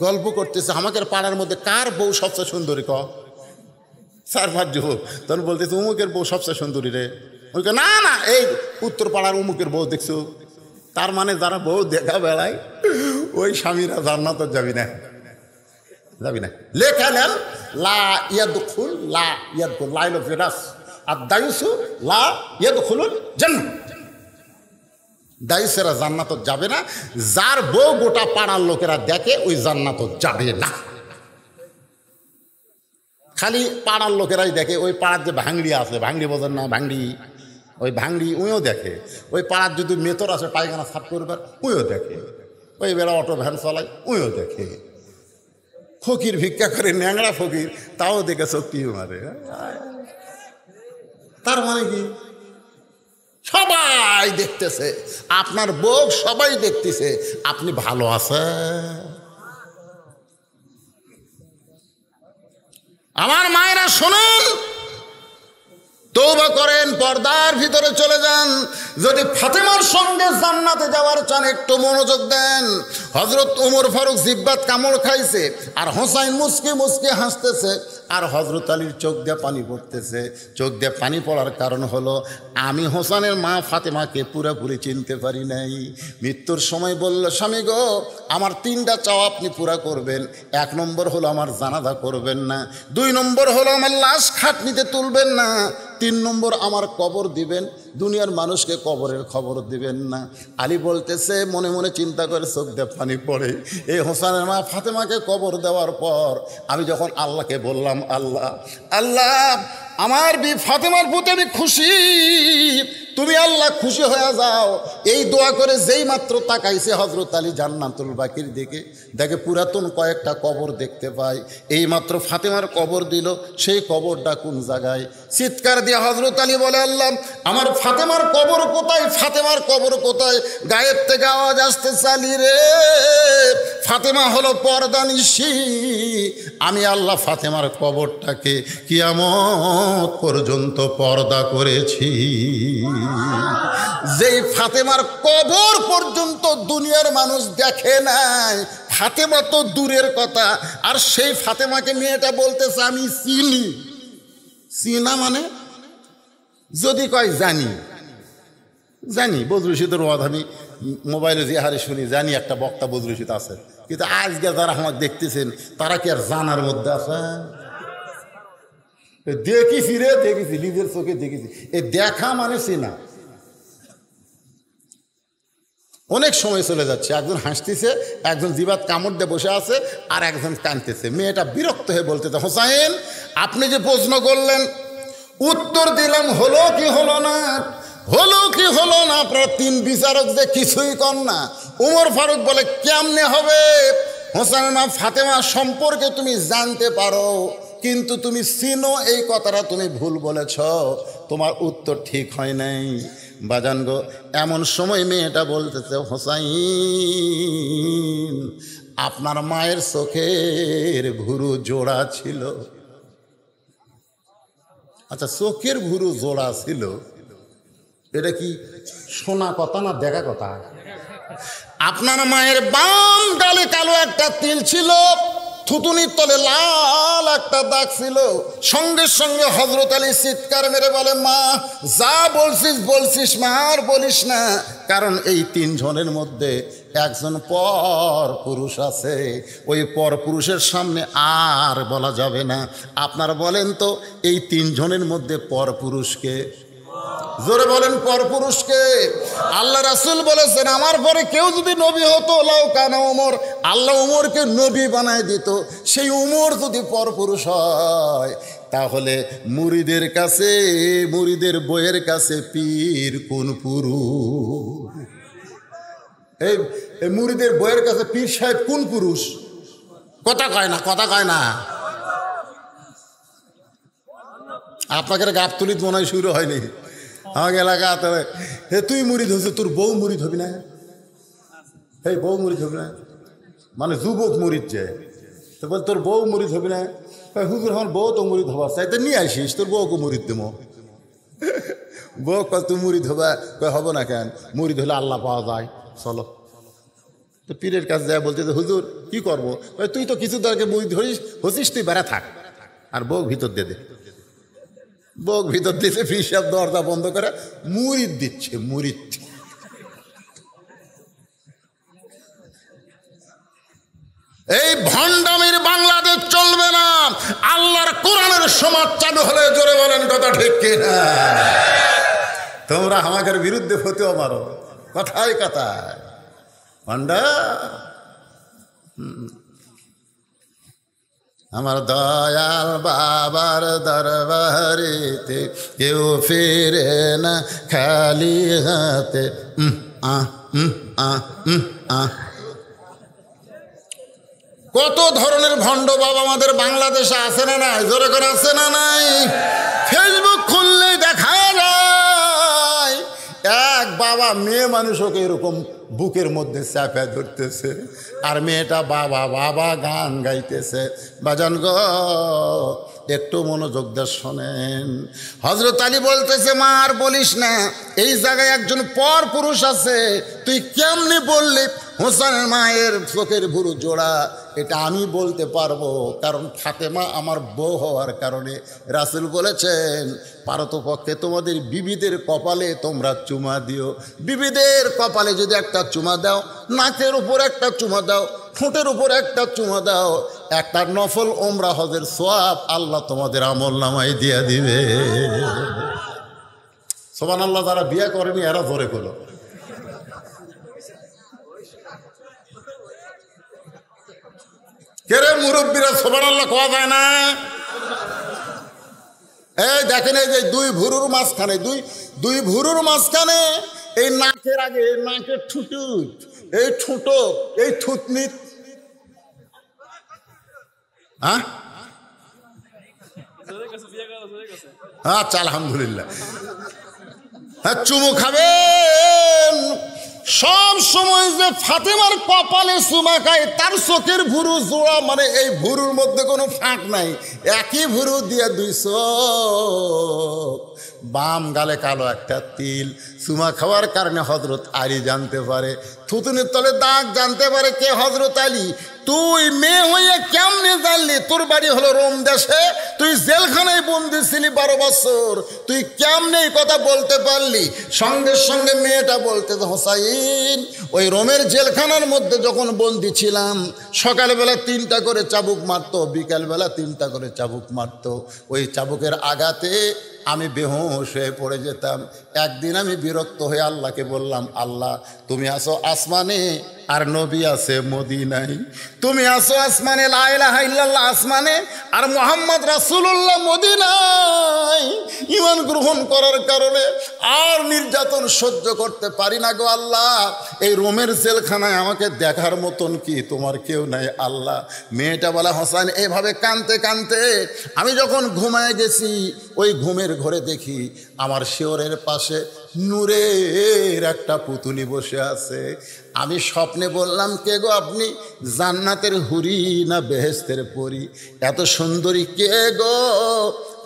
গল্প করতেছে, আমাদের পাড়ার মধ্যে কার বউ সবচেয়ে সুন্দরী? 4-5 যুবক তখন বলতেছে, উমুকের বউ সবচেয়ে সুন্দরী রে। ওই না না, এই উত্তর পাড়ার উমুকের বউ দেখছো? তার মানে যারা বউ দেখা বেড়ায় ওই স্বামীরা জান্নাতে যাবি না, যাবি না। লেখা নেন, লা ইয়াদখুল, লা ইয়াদখুল লাইল ফিরাস আর দায়ুসু লা ইয়াদখুলুল জান্নাহ। দায়ুসেরা জান্নাতে যাবে না, যার বউ গোটা পাড়ার লোকেরা দেখে ওই জান্নাতে যাবে না। খালি পাড়ার লোকেরাই দেখে। ওই পাড়ার যে ভাঙড়ি আছে, ভাঙড়ি বোঝেন না? ভাঙড়ি, ওই ভাঙড়ি উইও দেখে। ওই পাড়ার যদি মেতর আছে পায়খানা সাফ করবার, উইও দেখে। ওই বেড়া অটো ভ্যান চালায়, উইও দেখে। ফকির ভিক্ষা করে, ন্যাংরা ফকির, তাও দেখে চোখটি মারে। তার মানে কি সবাই দেখতেছে, আপনার বউ সবাই দেখতেছে আপনি ভালো আছেন। আমার মায়েরা শুনুন, তওবা করেন, পর্দার ভিতরে চলে যান। যদি ফাতেমার সঙ্গে জান্নাতে যাওয়ার চান একটু মনোযোগ দেন। হযরত ওমর ফারুক জিব্বাত কামড় খাইছে আর হোসাইন মুসকে মুসকে হাসতেছে, আর হযরত আলীর চোখ দিয়ে পানি পড়তেছে। চোখ দিয়ে পানি পড়ার কারণ হলো আমি হোসেনের মা ফাতেমাকে পুরোপুরি চিনতে পারি নাই। মৃত্যুর সময় বলল, স্বামী গো আমার 3টা চাওয়া আপনি পুরা করবেন। 1 নম্বর হলো আমার জানাজা করবেন না, 2 নম্বর হলো আমার লাশ খাটনিতে তুলবেন না, 3 নম্বর আমার কবর দিবেন, দুনিয়ার মানুষকে কবরের খবর দিবেন না। আলী বলতেছে, মনে মনে চিন্তা করে চোখ দিয়ে পানি পড়ে, এই হোসেনের মা ফাতেমাকে কবর দেওয়ার পর আমি যখন আল্লাহকে বললাম, আল্লাহ আল্লাহ আমার ফাতেমার প্রতি আমি খুশি, তুমি আল্লাহ খুশি হয়ে যাও। এই দোয়া করে যেই মাত্র তাকাইছে হযরত আলী জান্নাতুল বাকির দিকে, দেখে পুরাতন কয়েকটা কবর দেখতে পায়। এই মাত্র ফাতেমার কবর দিল, সেই কবরটা কোন জায়গায়? চিৎকার দিয়ে হযরত আলী বলে, আল্লাহ আমার ফাতেমার কবর কোথায়, ফাতেমার কবর কোথায়? গায়েব থেকে আওয়াজ আসতে, চালি রে ফাতেমা হলো পর্দানিশী, আমি আল্লাহ ফাতেমার কবরটাকে কিয়ামত পর্যন্ত পর্দা করেছি। যেই ফাতেমার কবর পর্যন্ত দুনিয়ার মানুষ দেখে নাই, ফাতেমা তো দূরের কথা, আর সেই ফাতেমাকে মেয়েটা বলতেছে আমি চিনি। চিনা মানে যদি কয় জানি, জানি বদরুশিদের ওয়াজ আমি মোবাইলে যে হারে শুনি, জানি একটা বক্তা বদরুশিদ আছে, কিন্তু আজকে যারা আমাকে দেখতেছেন তারা কি আর জানার মধ্যে আছে? দেখেছি রে, দেখেছি, নিজের চোখে দেখেছি। এই দেখা মানে চিনা। অনেক সময় চলে যাচ্ছে, একজন হাসতেছে, একজন জিবাত কামড় দিয়ে বসে আছে, আর একজন কাঁদতেছে। মেয়েটা বিরক্ত হয়ে বলতেছে, হোসাইন আপনি যে প্রশ্ন করলেন উত্তর দিলাম, হলো কি হলো না, হলো কি হলো না, আপনার 3 বিচারক যে কিছুই কর না। ওমর ফারুক বলে, কেমনে হবে? হোসেনের মা ফাতেমা সম্পর্কে তুমি জানতে পারো, কিন্তু তুমি চিনো এই কথাটা তুমি ভুল বলেছ, তোমার উত্তর ঠিক হয় নাই। বাজান গো, এমন সময় মেয়েটা বলতেছে, হোসাইন আপনার মায়ের চোখের ভুরু জোড়া ছিল। আচ্ছা, চোখের ভুরু জোড়া ছিল, এটা কি শোনা কথা না দেখা কথা? আপনার মায়ের বাম গালে কালো একটা তিল ছিল, থুতুনির তলে লাল একটা দাগ ছিল। সঙ্গে সঙ্গে হযরত আলী চিৎকার মেরে বলে, মা যা বলছিস বলছিস মা, আর বলিস না, কারণ এই 3 জনের মধ্যে একজন পর পুরুষ আছে, ওই পর পুরুষের সামনে আর বলা যাবে না। আপনারা বলেন তো এই 3 জনের মধ্যে পর পুরুষকে? জোরে বলেন পরপুরুষকে। আল্লাহ রাসূল বলেছেন, আমার পরে কেউ যদি নবী হতো লাউ কানা ওমর, আল্লাহ ওমরকে নবী বানায় দিত। সেই ওমর যদি পরপুরুষ হয়, তাহলে মুরিদের কাছে, মুরিদের বইয়ের কাছে পীর কোন পুরুষ? এই মুরিদের বইয়ের কাছে পীর সাহেব কোন পুরুষ? কথা কয় না, কথা কয় না। আপনাকে গাবতলিত মনে হয় শুরু হয়নি আমাকে এলাকাতে। হে তুই মুরিদ হচ্ছে, তোর বউ মুরিদ হবি না? এই বউ মুরিদ হবি না মানে যুবক মুরিদ যে, তো বল তোর বউ মুরিদ হবি না? হুজুর আমার বউ তো মুরিদ হবার চাই, তো নিয়ে আসিস, তোর বউকে মুরিদ দেবো। বউ কয় তুই মুরিদ হবা? কয় হবো না কেন, মুরিদ হলে আল্লাহ পাওয়া যায়, চলো। তো পীরের কাছে যায়, বলতে হুজুর কি করবো? তুই তো কিছু দরকে মুরিদ ধরিস হচ্ছিস, তুই বেড়া থাক, আর বউ ভিতর দে দে। বউ ভিতর দিতে পীর সাহেব দরজা বন্ধ করে মুরিদ দিচ্ছে, মুরিদ। এই ভণ্ডামির বাংলাদেশ চলবে না। আল্লাহর কোরআনের সমাজ চালু হলে জোরে বলেন কথা ঠিক কিনা? তোমরা আমাদের বিরুদ্ধে ফতোয়া মারো, কথায় কথায় ভণ্ডা। আমার দয়াল বাবার দরবারেতে কেউ ফিরে না খালি হাতে। কত ধরনের ভণ্ড বাবা আমাদের বাংলাদেশে আছে না নাই? জোরে করে আছে না নাই? ফেসবুক খুললেই দেখা যায়। এক বাবা মেয়ে মানুষকে এরকম বুকের মধ্যে চাপা ধরতেছে, আর মেয়েটা বাবা বাবা গান গাইতেছে। বাজান গো, একটু মনোযোগ দিয়ে শোনেন। হযরত আলী বলতেছে, মা আর বলিস না, এই জায়গায় একজন পর পুরুষ আছে, তুই কেমনে বললি হোসেনের মায়ের চোখের ভুরু জোড়া? এটা আমি বলতে পারবো, কারণ ফাতেমা আমার বউ হওয়ার কারণে। রাসূল বলেছেন, পারতপক্ষে তোমাদের বিবিদের কপালে তোমরা চুমা দিও। বিবিদের কপালে যদি একটা চুমা দাও, নাকের উপর একটা চুমা দাও, ঠোঁটের উপর একটা চুমা দাও, একটা নফল ওমরা হজের সওয়াব আল্লাহ তোমাদের আমল নামায় দিয়ে দিবে। সুবহানাল্লাহ। যারা বিয়ে করেনি এরা ধরে করো। কেরে মুরব্বীরা সুবহানাল্লাহ কোয়া যায় না? এই দেখেন, এই যে দুই ভুরুর মাঝখানে, দুই ভুরুর মাঝখানে, এই নাকের আগে, এই নাকের ঠুটুট, এই ঠুটো, এই থুতনি, হ্যাঁ আচ্ছা আলহামদুলিল্লাহ। হ্যাঁ, চুমু খাবেন সব সময়। যে ফাতেমার কপালে চুমা খায়, তার চোখের ভুরু জোড়া, মানে এই ভুরুর মধ্যে কোনো ফাঁক নাই, একই ভুরু দিয়ে দুই চোখ, বাম গালে কালো একটা তিল। চুমা খাওয়ার কারণে হযরত আলী জানতে পারে, থুতুনির তলে দাগ জানতে পারে কে হযরত আলী। তুই মেয়ে হইয়া কেমনে জানলি? তোর বাড়ি হলো রোম দেশে, তুই জেলখানায় বন্দি ছিলি 12 বছর, তুই কেমনে এই কথা বলতে পারলি? সঙ্গে সঙ্গে মেয়েটা বলতে, হোসাইন, ওই রোমের জেলখানার মধ্যে যখন বন্দি ছিলাম, সকালবেলা 3টা করে চাবুক মারতো, বিকালবেলা 3টা করে চাবুক মারতো। ওই চাবুকের আঘাতে আমি বেহুশ হয়ে পড়ে যেতাম। একদিন আমি বিরক্ত হয়ে আল্লাহকে বললাম, আল্লাহ, তুমি আসো আসমানে আর নবী আছে মদিনায়, তুমি আসো আসমানে, লা ইলাহা ইল্লাল্লাহ আসমানে, আর মুহাম্মদ রাসূলুল্লাহ মদিনায়। ঈমান গ্রহণ করার কারণে আর নির্যাতন সহ্য করতে পারি না গো আল্লাহ। এই রোমের জেলখানায় আমাকে দেখার মতন কি তোমার কেউ নাই আল্লাহ? মেয়েটা বলা, হোসেন, এভাবে কাঁদতে কাঁদতে আমি যখন ঘুমায় গেছি, ওই ঘুমের ঘরে দেখি আমার শিয়রের পাশে নূরের একটা পুতুলি বসে আছে। আমি স্বপ্নে বললাম, কে গো আপনি? জান্নাতের হুরি না বেহেশতের পরী? এত সুন্দরী কে গো?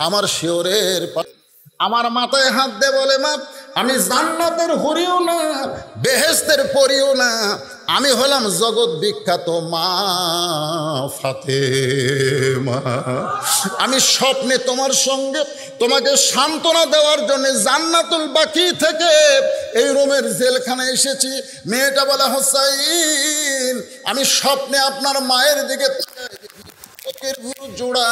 আমার শিয়রের আমার মাথায় হাত দে বলে, মা, আমি জান্নাতের হুরিও না, বেহেশতের পরীও না, আমি হলাম জগৎ বিখ্যাত মা ফাতেমা। আমি স্বপ্নে তোমার সঙ্গে তোমাকে সান্ত্বনা দেওয়ার জন্য জান্নাতুল বাকি থেকে এই রোমের জেলখানায় এসেছি। মেয়েটা বলে, হোসাইন, আমি স্বপ্নে আপনার মায়ের দিকে চোখের ভুরু জোড়া,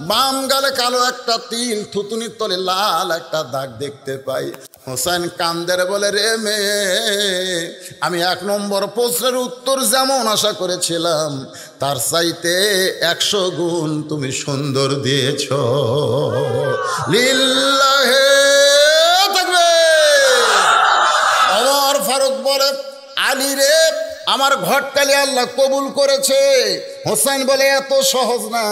বাম গালে কালো একটা তিল, থুতুনির তলে লাল একটা দাগ দেখতে পাই। হোসেন কান্দের বলে, রে মেয়ে, আমি 1 নম্বর প্রশ্নের উত্তর যেমন আশা করেছিলাম, তার চাইতে 100 গুণ তুমি সুন্দর দিয়েছ। লিল্লাহে তাকবীর। ওমর ফারুক বলে, আলী রে, আমার ঘটকালি আল্লাহ কবুল করেছে। হোসেন বলে, এত সহজ না,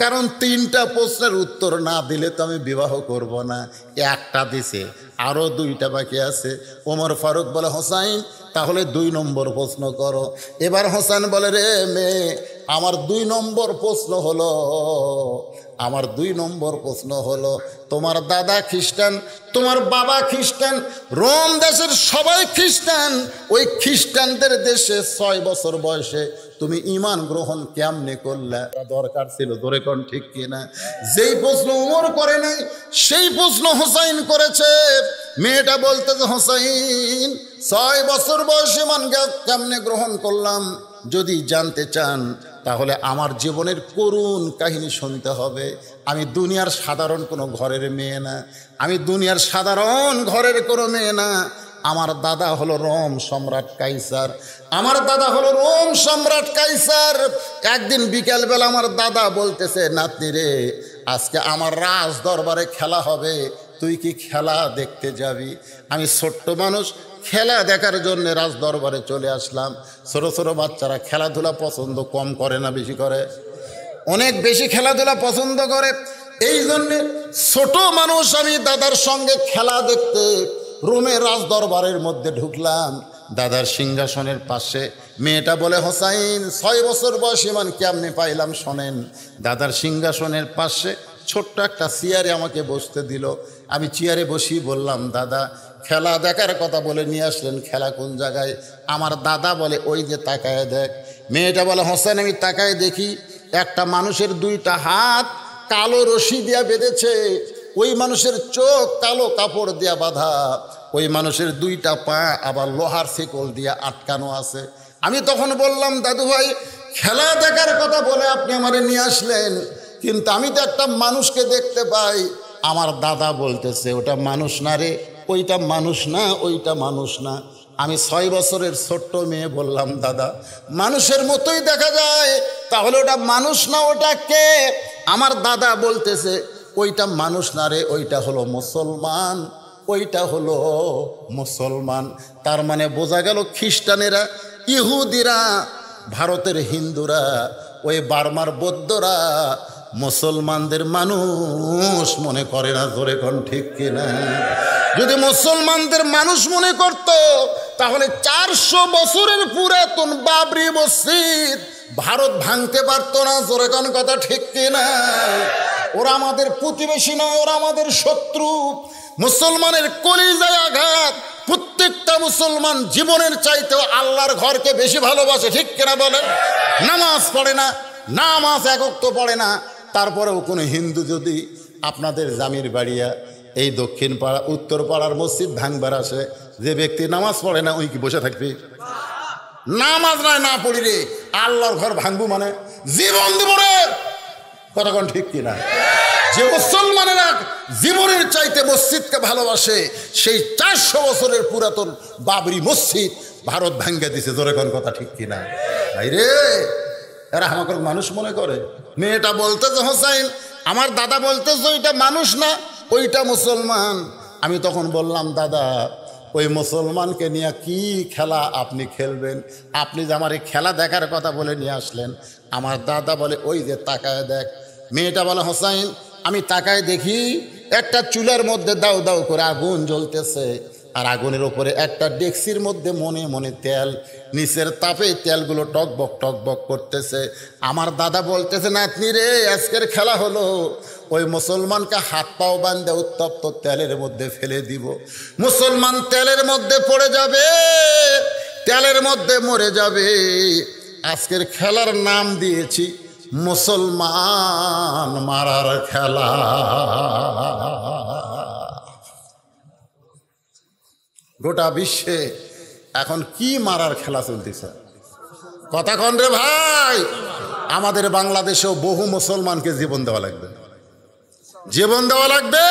কারণ 3টা প্রশ্নের উত্তর না দিলে তো আমি বিবাহ করব না। একটা দিছে, আরও 2টা বাকি আছে। ওমর ফারুক বলে, হোসাইন, তাহলে 2 নম্বর প্রশ্ন করো। এবার হোসেন বলে, রে মেয়ে, আমার 2 নম্বর প্রশ্ন হলো, তোমার দাদা খ্রিস্টান, তোমার বাবা খ্রিস্টান, রোম দেশের সবাই খ্রিস্টান, ওই খ্রিস্টানদের দেশে 6 বছর বয়সে তুমি ঈমান গ্রহণ কেমনে করলে? দরকার ছিল, ধরে কোন ঠিক কিনা? যেই প্রশ্ন উমর করে নাই, সেই প্রশ্ন হোসাইন করেছে। মেয়েটা বলতে, হোসাইন, 6 বছর বয়সে ঈমান কেমনে গ্রহণ করলাম, যদি জানতে চান তাহলে আমার জীবনের করুণ কাহিনী শুনতে হবে। আমি দুনিয়ার সাধারণ কোনো ঘরের মেয়ে না, আমি দুনিয়ার সাধারণ ঘরের কোনো মেয়ে না। আমার দাদা হলো রোম সম্রাট কাইসার, আমার দাদা হলো রোম সম্রাট কাইসার। একদিন বিকালবেলা আমার দাদা বলতেছে, নাতনি রে, আজকে আমার রাজ দরবারে খেলা হবে, তুই কি খেলা দেখতে যাবি? আমি ছোট্ট মানুষ, খেলা দেখার জন্য রাজ দরবারে চলে আসলাম। ছোটো ছোটো বাচ্চারা খেলাধুলা পছন্দ কম করে না, বেশি করে? অনেক বেশি খেলাধুলা পছন্দ করে। এই জন্যে ছোট মানুষ আমি দাদার সঙ্গে খেলা দেখতে রোমের রাজ দরবারের মধ্যে ঢুকলাম। দাদার সিংহাসনের পাশে মেয়েটা বলে, হোসাইন 6 বছর বয়সী মান কেমনে পাইলাম শোনেন। দাদার সিংহাসনের পাশে ছোট্ট একটা চেয়ারে আমাকে বসতে দিল। আমি চেয়ারে বসি বললাম, দাদা খেলা দেখার কথা বলে নিয়ে আসলেন, খেলা কোন জায়গায়? আমার দাদা বলে, ওই যে তাকায় দেখ। মেয়েটা বলে, হোসেন আমি তাকায় দেখি একটা মানুষের 2টা হাত কালো রশি দিয়া বেঁধেছে, ওই মানুষের চোখ কালো কাপড় দিয়া বাঁধা, ওই মানুষের 2টা পা আবার লোহার শিকল দিয়া আটকানো আছে। আমি তখন বললাম, দাদু ভাই খেলা দেখার কথা বলে আপনি আমারে নিয়ে আসলেন, কিন্তু আমি তো একটা মানুষকে দেখতে পাই। আমার দাদা বলতেছে, ওটা মানুষ না রে, ওইটা মানুষ না, ওইটা মানুষ না। আমি 6 বছরের ছোট্ট মেয়ে বললাম, দাদা মানুষের মতোই দেখা যায়, তাহলে ওটা মানুষ না, ওটা কে? আমার দাদা বলতেছে, ওইটা মানুষ না রে, ওইটা হলো মুসলমান, ওইটা হলো মুসলমান। তার মানে বোঝা গেল খ্রিস্টানেরা, ইহুদিরা, ভারতের হিন্দুরা, ওই বার্মার বৌদ্ধরা মুসলমানদের মানুষ মনে করে না। জোরে কোন ঠিক কিনা? যদি মুসলমানদের মানুষ মনে করত তাহলে 400 বছরের পুরাতন বাবরি মসজিদ ভারত ভাঙতে পারতো না। জোরে কোন কথা ঠিক কিনা? ওরা আমাদের প্রতিবেশী নয়, ওরা আমাদের শত্রু। মুসলমানের কলিজায় আঘাত। প্রত্যেকটা মুসলমান জীবনের চাইতেও আল্লাহর ঘরকে বেশি ভালোবাসে, ঠিক কিনা বলেন? নামাজ পড়ে না, নামাজ এক ওয়াক্ত পড়ে না, তারপরেও কোনো হিন্দু যদি আপনাদের জামির বাড়িয়া এই দক্ষিণ পাড়া উত্তর পাড়ার মসজিদ ভাঙবার আসে, যে ব্যক্তি নামাজ পড়ে না ওই কি বসে থাকবে? নামাজ নয় না পড়ি রে, আল্লাহর ঘর ভাঙবো মানে জীবন দিব রে। কতক্ষণ ঠিক কিনা? যে মুসলমানেরা জীবনের চাইতে মসজিদকে ভালোবাসে, সেই 400 বছরের পুরাতন বাবরি মসজিদ ভারত ভাঙ্গা দিছে। জোরে কোন কথা ঠিক কিনা? ভাই রে, এরা আমাকে মানুষ মনে করে। মেয়েটা বলতেছে, হোসাইন আমার দাদা বলতেছে ওইটা মানুষ না, ওইটা মুসলমান। আমি তখন বললাম, দাদা ওই মুসলমানকে নিয়ে কি খেলা আপনি খেলবেন? আপনি যে আমার এই খেলা দেখার কথা বলে নিয়ে আসলেন। আমার দাদা বলে, ওই যে তাকায় দেখ। মেয়েটা বলে, হোসাইন আমি তাকায় দেখি একটা চুলার মধ্যে দাউ দাউ করে আগুন জ্বলতেছে, আর আগুনের ওপরে একটা ডেকসির মধ্যে মনে মনে তেল, নিচের তাপে তেলগুলো টকবক টকবক করতেছে। আমার দাদা বলতেছে, নাতনি রে আজকের খেলা হলো ওই মুসলমানকে হাত পাও বান্ধে উত্তপ্ত তেলের মধ্যে ফেলে দিব। মুসলমান তেলের মধ্যে পড়ে যাবে, তেলের মধ্যে মরে যাবে। আজকের খেলার নাম দিয়েছি মুসলমান মারার খেলা। গোটা বিশ্বে এখন কি মারার খেলা চলতেছে? কথা কন রে ভাই। আমাদের বাংলাদেশেও বহু মুসলমানকে জীবন দেওয়া লাগবে, জীবন দেওয়া লাগবে।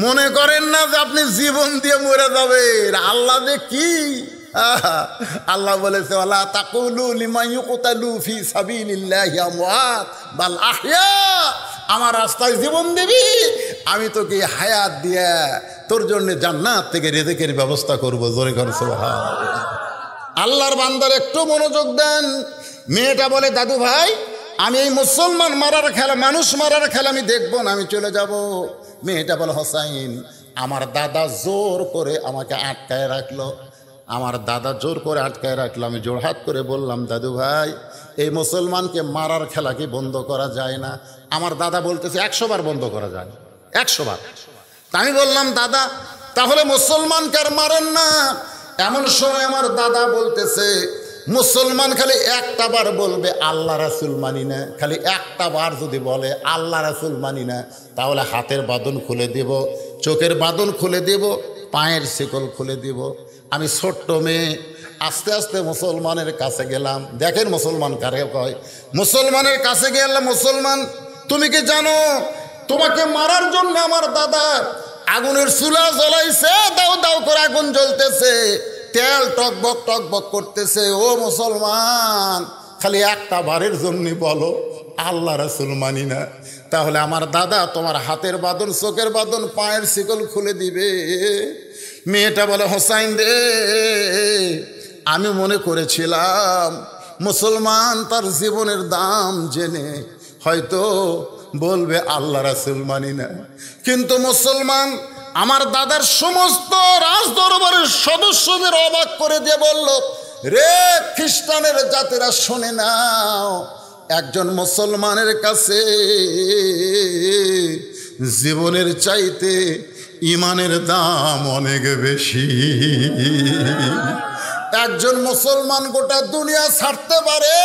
মনে করেন না যে আপনি জীবন দিয়ে মরে যাবেন। আল্লাহ যে কি, আল্লাহ বলেছে, ওয়ালা তাকুলু লিমান ইউকতালু ফি সাবিলিল্লাহি আমওয়াত বাল আহইয়া। আমার রাস্তায় জীবন দিবি, আমি তোকে হায়াত দিয়ে তোর জন্য জান্নাত থেকে রিজিকের ব্যবস্থা করব। জোরে করে সুবহানাল্লাহ। আল্লাহর বান্দার একটু মনোযোগ দেন। মেয়েটা বলে, দাদু ভাই আমি এই মুসলমান মারার খেলা, মানুষ মারার খেলা আমি দেখবো না, আমি চলে যাব। মেয়েটা বলে, হোসাইন আমার দাদা জোর করে আমাকে আটকায় রাখলো। আমার দাদা জোর করে আটকায় রাখলো। আমি জোড়হাত করে বললাম, দাদু ভাই এই মুসলমানকে মারার খেলা কি বন্ধ করা যায় না? আমার দাদা বলতেছে 100 বার বন্ধ করা যায়, 100 বার। আমি বললাম, দাদা তাহলে মুসলমানকে আর মারেন না। এমন সময় আমার দাদা বলতেছে, মুসলমান খালি একটা বার বলবে আল্লাহ রাসূল মানি না, খালি একটা বার যদি বলে আল্লাহ রাসূল মানি না, তাহলে হাতের বাঁধন খুলে দেব, চোখের বাঁধন খুলে দেব, পায়ের শিকল খুলে দেব। আমি ছোট্ট মেয়ে আস্তে আস্তে মুসলমানের কাছে গেলাম। দেখেন মুসলমান কারে কয়। মুসলমানের কাছে গেলাম, মুসলমান তুমি কি জানো তোমাকে মারার জন্য আমার দাদা আগুনের চুলা জ্বলাইছে, দাও দাও করে আগুন জ্বলতেছে, তেল টকবক টকবক করতেছে। ও মুসলমান খালি একটা বারের জন্য বলো আল্লাহ রাসূল মানি না, তাহলে আমার দাদা তোমার হাতের বাঁধন, চোখের বাঁধন, পায়ের শিকল খুলে দিবে। মেয়েটা বলে, হোসাইন রে আমি মনে করেছিলাম মুসলমান তার জীবনের দাম জেনে হয়তো বলবে আল্লাহ রাসূল মানি না। কিন্তু মুসলমান আমার দাদার সমস্ত রাজদরবারের সদস্যদের অবাক করে দিয়ে বলল, রে খ্রিস্টানের জাতিরা শোনে নাও, একজন মুসলমানের কাছে জীবনের চাইতে ইমানের দাম অনেক বেশি। একজন মুসলমান গোটা দুনিয়া ছাড়তে পারে,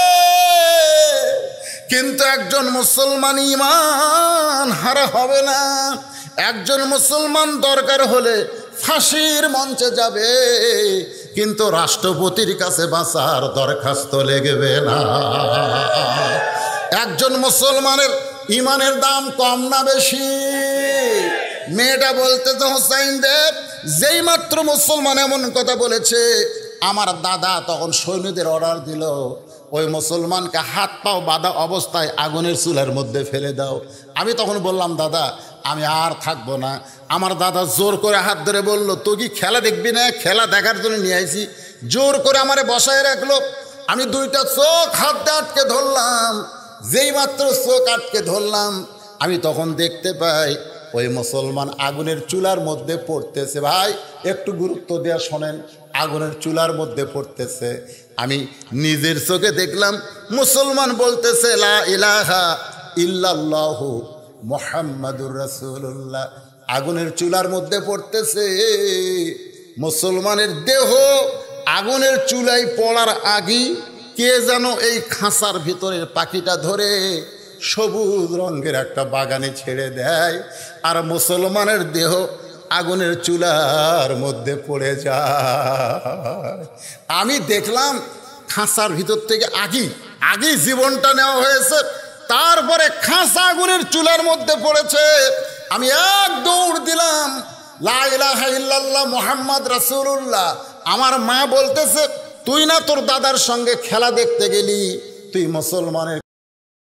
কিন্তু একজন মুসলমান ইমান হারা হবে না। একজন মুসলমান দরকার হলে ফাঁসির মঞ্চে যাবে, কিন্তু রাষ্ট্রপতির কাছে বাঁচার দরখাস্ত লেগবে না। একজন মুসলমানের ইমানের দাম কম না বেশি? মেয়েটা বলতে তো হোসাইন দেব, যেই মাত্র মুসলমান এমন কথা বলেছে, আমার দাদা তখন সৈন্যদের অর্ডার দিল, ওই মুসলমানকে হাত পাও বাঁধা অবস্থায় আগুনের চুলার মধ্যে ফেলে দাও। আমি তখন বললাম, দাদা আমি আর থাকবো না। আমার দাদা জোর করে হাত ধরে বলল, তুই কি খেলা দেখবি না? খেলা দেখার জন্য নিয়ে আইছি। জোর করে আমারে বসায় রাখলো। আমি দুইটা চোখ হাত দিয়ে আটকে ধরলাম। যেই মাত্র চোখ আটকে ধরলাম, আমি তখন দেখতে পাই ওই মুসলমান আগুনের চুলার মধ্যে পড়তেছে। ভাই একটু গুরুত্ব দেওয়া শোনেন, আগুনের চুলার মধ্যে পড়তেছে। আমি নিজের চোখে দেখলাম মুসলমান বলতেছে, লা ইলাহা ইল্লাল্লাহু মুহাম্মাদুর রাসূলুল্লাহ। আগুনের চুলার মধ্যে পড়তেছে। মুসলমানের দেহ আগুনের চুলায় পড়ার আগেই কে যেন এই খাঁচার ভিতরের পাখিটা ধরে সবুজ রঙের একটা বাগানে ছেড়ে দেয়, আর মুসলমানের দেহ আগুনের চুলার মধ্যে পড়ে যায়। আমি দেখলাম খাঁচার ভিতর থেকে আগেই জীবনটা নেওয়া হয়েছে, তারপরে খাঁচা আগুনের চুলার মধ্যে পড়েছে। আমি এক দৌড় দিলাম, লা ইলাহা ইল্লাল্লাহ মুহাম্মদ রাসূলুল্লাহ। আমার মা বলতেছে, তুই না তোর দাদার সঙ্গে খেলা দেখতে গেলি, তুই মুসলমানের